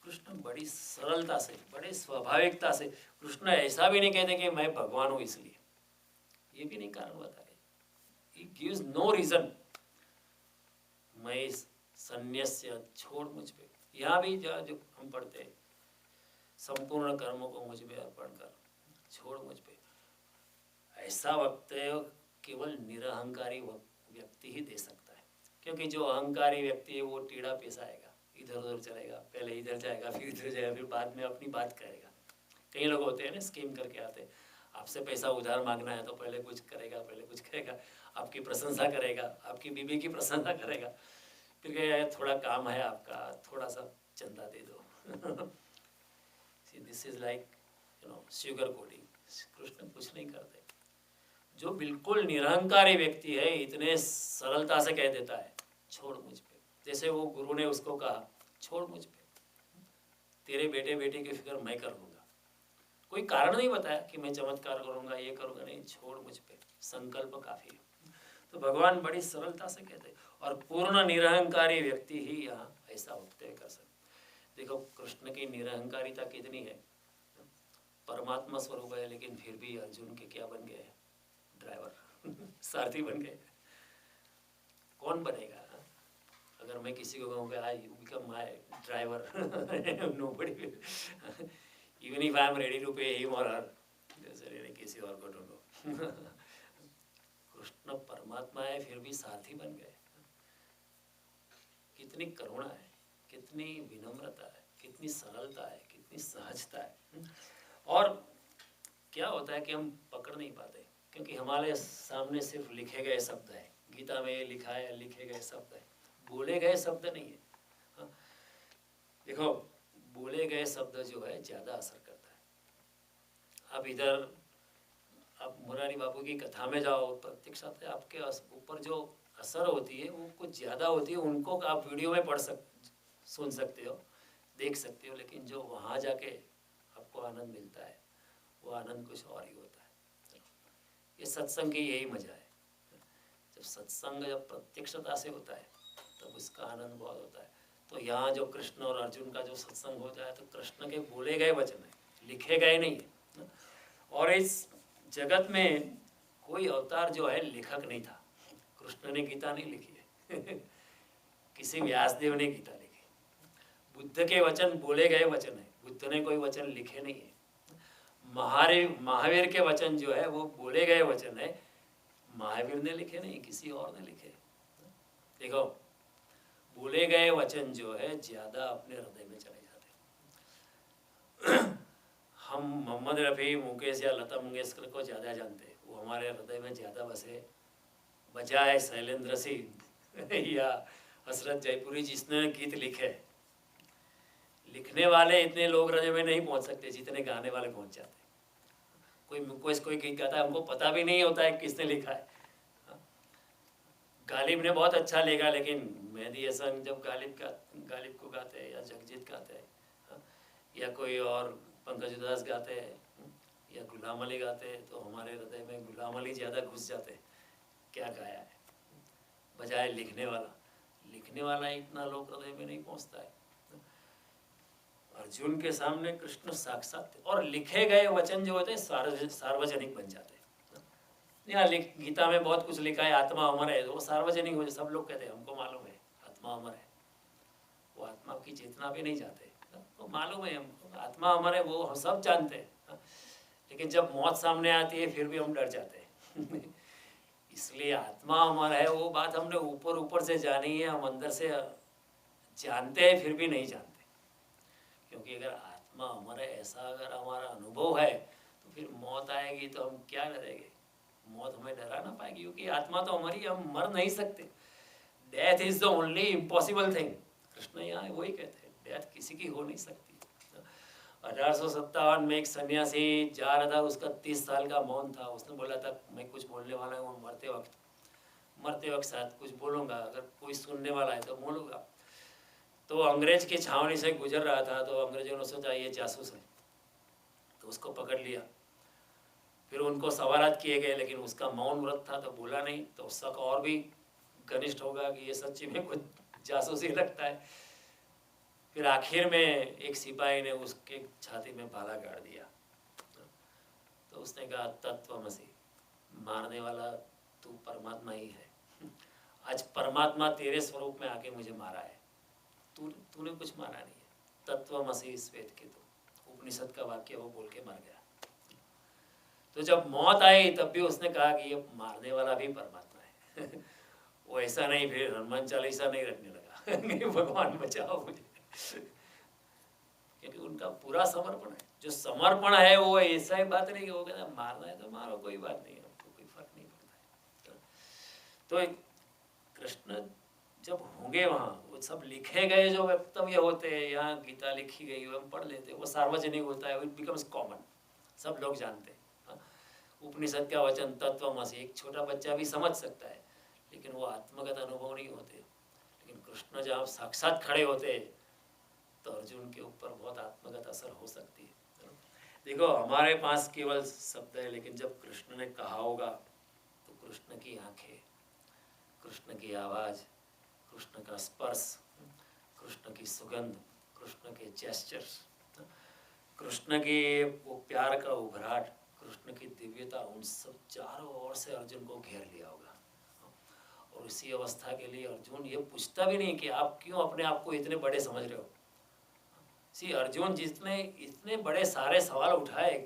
कृष्ण बड़ी सरलता से, बड़े स्वाभाविकता से, कृष्ण ऐसा भी नहीं कहते कि मैं भगवान हूँ इसलिए, ये भी नहीं कारण बताए। He gives no reason, मैं संन्यास्य, छोड़ मुझ पे। यहाँ भी जो हम पढ़ते हैं, संपूर्ण कर्मों को मुझ पे अर्पण कर, छोड़ मुझ पे, ऐसा वक्तव्य केवल निरहंकारी व्यक्ति ही दे सकता है। क्योंकि जो अहंकारी व्यक्ति है वो टेढ़ा पेश आएगा, इधर उधर चलेगा, पहले इधर जाएगा, फिर इधर जाएगा, फिर बाद में अपनी बात करेगा। कई लोग होते हैं ना, स्कीम करके आते हैं, आपसे पैसा उधार मांगना है तो पहले कुछ करेगा, पहले कुछ करेगा, आपकी प्रशंसा करेगा, आपकी बीवी की प्रशंसा करेगा, फिर कहेगा थोड़ा काम है आपका, थोड़ा सा चंदा दे दो this is like sugar coating. Krishna कुछ नहीं करते। जो बिल्कुल निरहंकारी व्यक्ति है, इतने सरलता से कह देता है छोड़ मुझ पे, जैसे वो गुरु ने उसको कहा छोड़ मुझ पे, तेरे बेटे बेटी की फिक्र मैं कर लूँगा। कोई कारण नहीं बताया कि मैं चमत्कार करूँगा, ये करूँगा, नहीं, छोड़ मुझ पे, संकल्प काफ़ी है। तो भगवान बड़ी सरलता से कहते, और पूर्ण निरहंकारी व्यक्ति ही यहाँ ऐसा वक्तव्य कर सकते। देखो कृष्ण की निरहंकारिता कितनी है, परमात्मा स्वरूप है, लेकिन फिर भी अर्जुन के क्या बन गए, ड्राइवर सारथी बन गए। कौन बनेगा? अगर मैं किसी को कहूँगा I you become my driver, nobody will, even if I am ready to pay him or her, किसी और को ढूंढो कृष्ण परमात्मा है, फिर भी सारथी बन गए। कितनी करुणा है, कितनी विनम्रता है, कितनी सरलता है, कितनी सहजता है। और क्या होता है कि हम पकड़ नहीं पाते, क्योंकि हमारे सामने सिर्फ लिखे गए शब्द है, गीता में लिखा है, लिखे गए शब्द है, बोले गए शब्द नहीं है। देखो बोले गए शब्द जो है ज़्यादा असर करता है। अब इधर आप मुरारी बापू की कथा में जाओ, प्रत्यक्षता से आपके ऊपर जो असर होती है वो कुछ ज़्यादा होती है। उनको आप वीडियो में सुन सकते हो, देख सकते हो, लेकिन जो वहाँ जाके आपको आनंद मिलता है वो आनंद कुछ और ही होता है। ये सत्संग की यही मजा है। जब सत्संग जब प्रत्यक्षता से होता है तब उसका आनंद बहुत होता है। तो यहाँ जो कृष्ण और अर्जुन का जो सत्संग होता है, तो कृष्ण के बोले गए वचन है, लिखे गए नहीं है। और इस जगत में कोई अवतार जो है लेखक नहीं था। कृष्ण ने गीता नहीं लिखी है किसी व्यासदेव ने गीता लिखी। बुद्ध के वचन बोले गए वचन है, बुद्ध ने कोई वचन लिखे नहीं है। महावीर के वचन जो है वो बोले गए वचन है, महावीर ने लिखे नहीं, किसी और ने लिखे। देखो बोले गए वचन जो है ज़्यादा अपने हृदय में चले जाते हैं। हम मोहम्मद रफ़ी, मुकेश या लता मंगेशकर को ज़्यादा जानते हैं, वो हमारे हृदय में ज़्यादा बसे, बजाय शैलेंद्र सिंह या हसरत जयपुरी जिसने गीत लिखे। लिखने वाले इतने लोग हृदय में नहीं पहुंच सकते जितने गाने वाले पहुंच जाते। कोई गीत गाता है, हमको पता भी नहीं होता है किसने लिखा है। गालिब ने बहुत अच्छा लिखा, लेकिन मेहदी हसन जब गालिब को गाते हैं या जगजीत गाते हैं, हाँ, या कोई और पंकज उदास गाते हैं या गुलाम अली गाते हैं, तो हमारे हृदय में गुलाम अली ज़्यादा घुस जाते हैं, क्या गाया है, बजाय लिखने वाला इतना लोग हृदय में नहीं पहुंचता है। अर्जुन के सामने कृष्ण साक्षात थे, और लिखे गए वचन जो होते हैं सार्वजनिक बन जाते हैं। यहाँ गीता में बहुत कुछ लिखा है, आत्मा अमर है, वो सार्वजनिक हो, सब लोग कहते हैं हमको मालूम है आत्मा अमर है, वो आत्मा की चेतना भी नहीं जाते, तो मालूम है हमको आत्मा अमर है, वो हम सब जानते हैं, लेकिन जब मौत सामने आती है फिर भी हम डर जाते हैं। इसलिए आत्मा अमर है, वो बात हमने ऊपर ऊपर से जानी है, हम अंदर से जानते हैं फिर भी नहीं जानते, क्योंकि अगर आत्मा अमर है ऐसा अगर हमारा अनुभव है, तो फिर मौत आएगी तो हम क्या डरेंगे, मौत हमें डरा ना पाएगी, क्योंकि आत्मा तो हमारी, हम मर नहीं सकते। Death is the only impossible thing, Krishna यहाँ वही कहते हैं, डेथ किसी की हो नहीं सकती। 1857 में एक सन्यासी जा रहा था, उसका 30 साल का मौन था, उसने बोला था मैं कुछ बोलने वाला हूँ, मरते वक्त शायद कुछ बोलूँगा, अगर कोई सुनने वाला है तो बोलूँगा। तो अंग्रेज की छावनी से गुजर रहा था, तो अंग्रेजों ने सोचा ये जासूस है, तो उसको पकड़ लिया, फिर उनको सवालात किए गए, लेकिन उसका मौन व्रत था तो बोला नहीं, तो शक और भी घनिष्ठ होगा कि ये सच्ची में कुछ जासूसी लगता है। फिर आखिर में एक सिपाही ने उसके छाती में भाला गाड़ दिया, तो उसने कहा तत्वमसि, मारने वाला तू परमात्मा ही है, आज परमात्मा तेरे स्वरूप में आके मुझे मारा है, तूने कुछ मारा नहीं है, तत्वमसि श्वेत केतु, उपनिषद का वाक्य वो बोल के मर गया। तो जब मौत आई तब भी उसने कहा कि ये मारने वाला भी परमात्मा है। वो ऐसा नहीं, फिर हनुमान चालीसा नहीं रखने लगा, भगवान बचाओ मुझे, क्योंकि उनका पूरा समर्पण है। जो समर्पण है वो ऐसा ही बात नहीं कि वो कहता मारना है तो मारो, कोई बात नहीं, हमको कोई फर्क नहीं पड़ता है। तो कृष्ण जब होंगे वहाँ, वो सब लिखे गए जो वक्तव्य होते हैं, यहाँ गीता लिखी गई हम पढ़ लेते हैं, वो सार्वजनिक होता है, इट बिकम्स कॉमन, सब लोग जानते हैं। उपनिषद का वचन तत्वमसि एक छोटा बच्चा भी समझ सकता है, लेकिन वो आत्मगत अनुभव नहीं होते। लेकिन कृष्ण जब साक्षात खड़े होते तो अर्जुन के ऊपर बहुत आत्मगत असर हो सकती है। देखो हमारे पास केवल शब्द है, लेकिन जब कृष्ण ने कहा होगा तो कृष्ण की आंखें, कृष्ण की आवाज़, कृष्ण का स्पर्श, कृष्ण की सुगंध, कृष्ण के जेस्चर्स, कृष्ण के वो प्यार का उभराट, कृष्ण की दिव्यता, उन सब चारों ओर से अर्जुन को घेर लिया होगा। और इसी अवस्था के लिए अर्जुन ये पूछता भी नहीं कि आप क्यों अपने आप को इतने बड़े समझ रहे हो। सी अर्जुन जितने इतने बड़े सारे सवाल उठाए,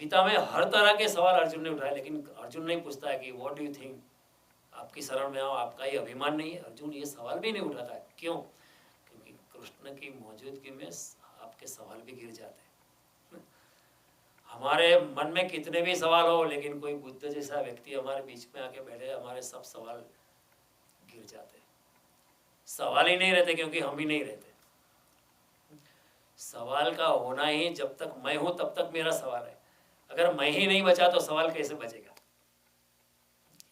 गीता में हर तरह के सवाल अर्जुन ने उठाए, लेकिन अर्जुन नहीं पूछता है कि व्हाट डू यू थिंक, आपकी शरण में आओ, आपका ये अभिमान नहीं है। अर्जुन ये सवाल भी नहीं उठाता है, क्यों? क्योंकि कृष्ण की मौजूदगी में आपके सवाल भी गिर जाते हैं। हमारे मन में कितने भी सवाल हो, लेकिन कोई बुद्ध जैसा व्यक्ति हमारे बीच में आके बैठे, हमारे सब सवाल गिर जाते। सवाल ही नहीं रहते क्योंकि हम ही नहीं रहते। सवाल का होना ही, जब तक मैं हूं तब तक मेरा सवाल है, अगर मैं ही नहीं बचा तो सवाल कैसे बचेगा?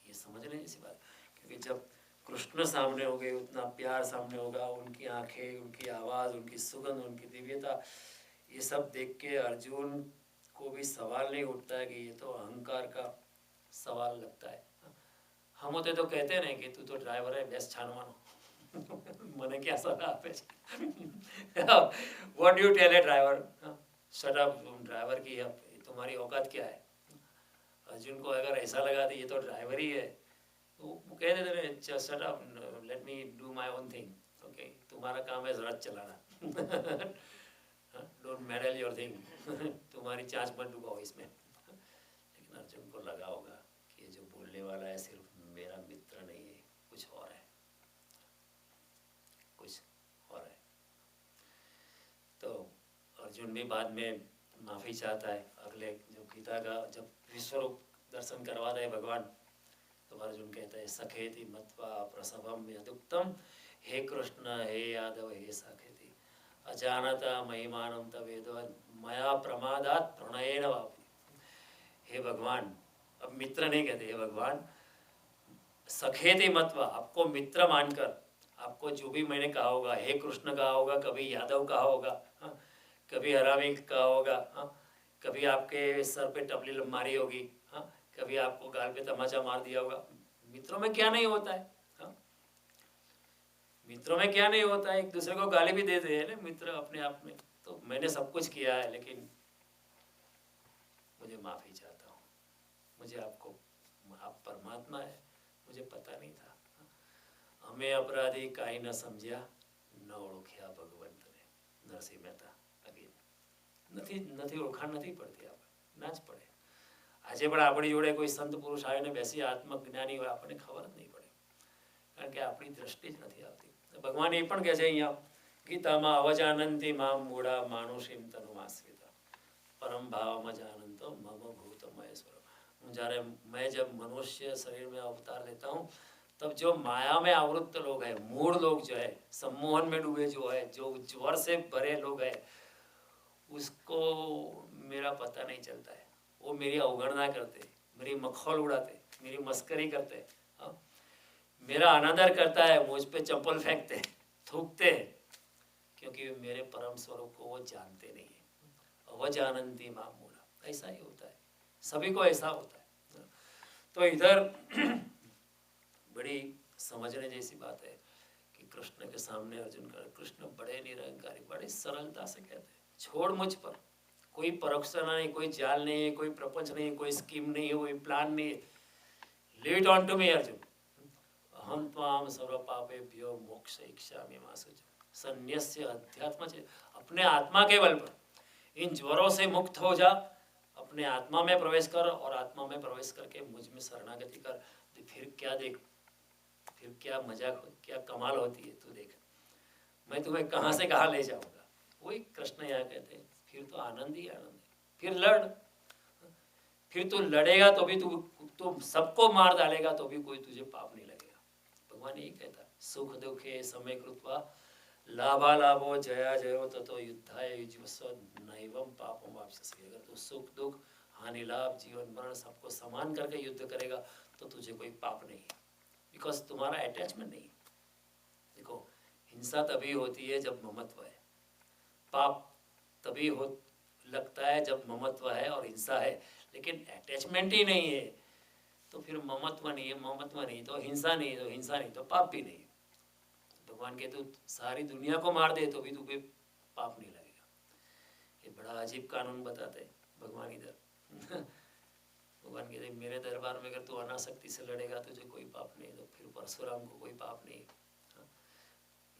ये समझने जैसी बात। क्योंकि जब कृष्ण सामने हो गए, उतना प्यार सामने होगा, उनकी आंखें, उनकी आवाज़, उनकी सुगंध, उनकी दिव्यता, ये सब देख के अर्जुन को भी सवाल नहीं उठता है कि ये तो अहंकार का सवाल लगता है। हम होते तो कहते नहीं कि तू तो ड्राइवर है, बेस्ट छान मानो। मैंने क्या सलाह पे what you tell a driver, shut up, driver की तुम्हारी औकात क्या है? अर्जुन को अगर ऐसा लगा तो ये तो ड्राइवर ही है, तो वो कह देते रहे shut up, let me do my own thing, okay, तुम्हारा काम है रथ चलाना, डोंट मेडल योर थिंग, तुम्हारी चांच मत डुबाओ इसमें। लेकिन अर्जुन को लगा होगा कि ये जो बोलने वाला है सिर्फ मेरा मित्र नहीं है, कुछ और है, कुछ और है। तो अर्जुन भी बाद में माफ़ी चाहता है। अगले जो गीता का जब विश्वरूप दर्शन करवाते हैं भगवान, तो अर्जुन कहता है सखेति मत्वा प्रसवम यदुक्तम, हे कृष्ण हे यादव हे सखेति अजानता महिमानं तवेद मया प्रमादात प्रणयेन वापि। हे भगवान, अब मित्र नहीं कहते, हे भगवान सखेति मत्वा, आपको मित्र मानकर, आपको जो भी मैंने कहा होगा, हे कृष्ण कहा होगा, कभी यादव कहा होगा, हाँ, कभी हरामी कहा होगा, हाँ, कभी आपके सर पे टपली मारी होगी, हाँ, कभी आपको गाल पे तमाचा मार दिया होगा। मित्रों में क्या नहीं होता है, हाँ? मित्रों में क्या नहीं होता है, एक दूसरे को गाली भी देते हैं ना मित्र अपने आप में। तो मैंने सब कुछ किया है, लेकिन मुझे माफ़ी चाहता हूँ, मुझे आपको, आप परमात्मा है, मुझे पता नहीं था। हमें अपराधी काई न समझ्या, न ओळख्या भगवंतने। નરસિંહ મહેતા અગેન નથી ઓળખાણ નથી પડતી, આપણે ના જ પડે। આજે પણ આપણી જોડે કોઈ સંત પુરુષ આવીને બેસી આત્મજ્ઞાની હોય, આપણને ખબર જ નહીં પડે, કારણ કે આપણી દ્રષ્ટિ જ નથી આવતી। ભગવાન એ પણ કહે છે અહીંયા ગીતામાં, અવજાનંતી મામ મૂઢા માનુષીમ તનુમાશ્રિતા परम भाव में जानंतो मम भूत महेश्वर। જ્યારે मैं जब मनुष्य शरीर में अवतार लेता हूँ, तब जो माया में आवृत्त लोग हैं, मूढ़ लोग जो है, सम्मोहन में डूबे जो है, जो ज्वर से भरे लोग हैं, उसको मेरा पता नहीं चलता है। वो मेरी अवगणना करते, मेरी मखौल उड़ाते, मेरी मस्करी करते, हाँ? मेरा अनादर करता है, मुझ पे चप्पल फेंकते, थूकते, क्योंकि मेरे परम स्वरूप को वो जानते नहीं है। अवजानंती मामूला, ऐसा ही होता है, सभी को ऐसा होता है। तो इधर बड़ी समझने जैसी बात है कि कृष्ण के सामने अर्जुन कर, कृष्ण बड़े निरंकारी, बड़ी सरलता से कहते हैं, छोड़ मुझ पर, कोई परोक्षना नहीं, कोई जाल नहीं है, कोई प्रपंच नहीं, कोई स्कीम नहीं है, कोई प्लान नहीं है। Leave it on to me Arjun, अहम त्वाम सर्व पापेभ्यो मोक्षयिष्यामि मा शुचि। संन्यस्य अध्यात्म, अपने आत्मा के बल पर इन ज्वरों से मुक्त हो जा, अपने आत्मा में प्रवेश कर, और आत्मा में प्रवेश करके मुझ में शरणागति कर। तो फिर क्या देख, फिर क्या मजाक, क्या कमाल होती है, तू देख, मैं तुम्हें कहाँ से कहाँ ले जाऊंगा। वही कृष्ण यहाँ कहते हैं, फिर तो आनंद ही आनंद है। फिर लड़, फिर तू लड़ेगा तो भी तू सबको मार डालेगा तो भी कोई तुझे पाप नहीं लगेगा। भगवान यही कहता है, सुख दुखे समय कृत्वा लाभालाभो जया जयो ततो युद्धाय युज्यस्व नैवं पापम वाप्स्यसि। अगर तू सुख दुख हानि लाभ जीवन मरण सबको समान करके युद्ध करेगा तो तुझे कोई पाप नहीं है, बिकॉज तुम्हारा अटैचमेंट नहीं। देखो, हिंसा तभी होती है जब ममत्व है, पाप तभी हो लगता है जब ममत्व है और हिंसा है, लेकिन अटैचमेंट ही नहीं है तो फिर ममत्व नहीं है, ममत्व नहीं तो हिंसा नहीं है, तो हिंसा नहीं तो पाप भी नहीं है। भगवान के तो सारी दुनिया को मार दे तो भी तुम्हें पाप नहीं लगेगा। ये बड़ा अजीब कानून बताते हैं भगवान इधर। भगवान कहते मेरे दरबार में अगर तू अनासक्ति से लड़ेगा तुझे कोई पाप नहीं, तो फिर परशुराम को कोई पाप नहीं।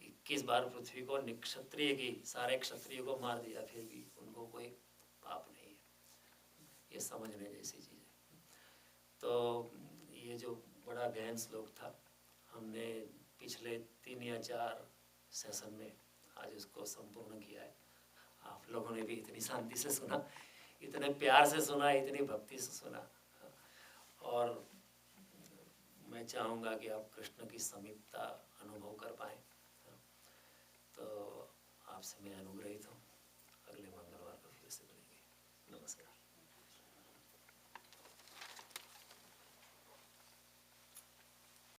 21 बार पृथ्वी को निक्षत्रिय की, सारे क्षत्रियों को मार दिया, फिर भी उनको कोई पाप नहीं है। ये समझने जैसी चीज़ है। तो ये जो बड़ा गहन श्लोक था, हमने पिछले 3 या 4 सेशन में आज उसको संपूर्ण किया है। आप लोगों ने भी इतनी शांति से सुना, इतने प्यार से सुना, इतनी भक्ति से सुना, और मैं चाहूँगा कि आप कृष्ण की समीपता अनुभव कर पाएँ। तो आपसे मैं अनुग्रहित हूँ।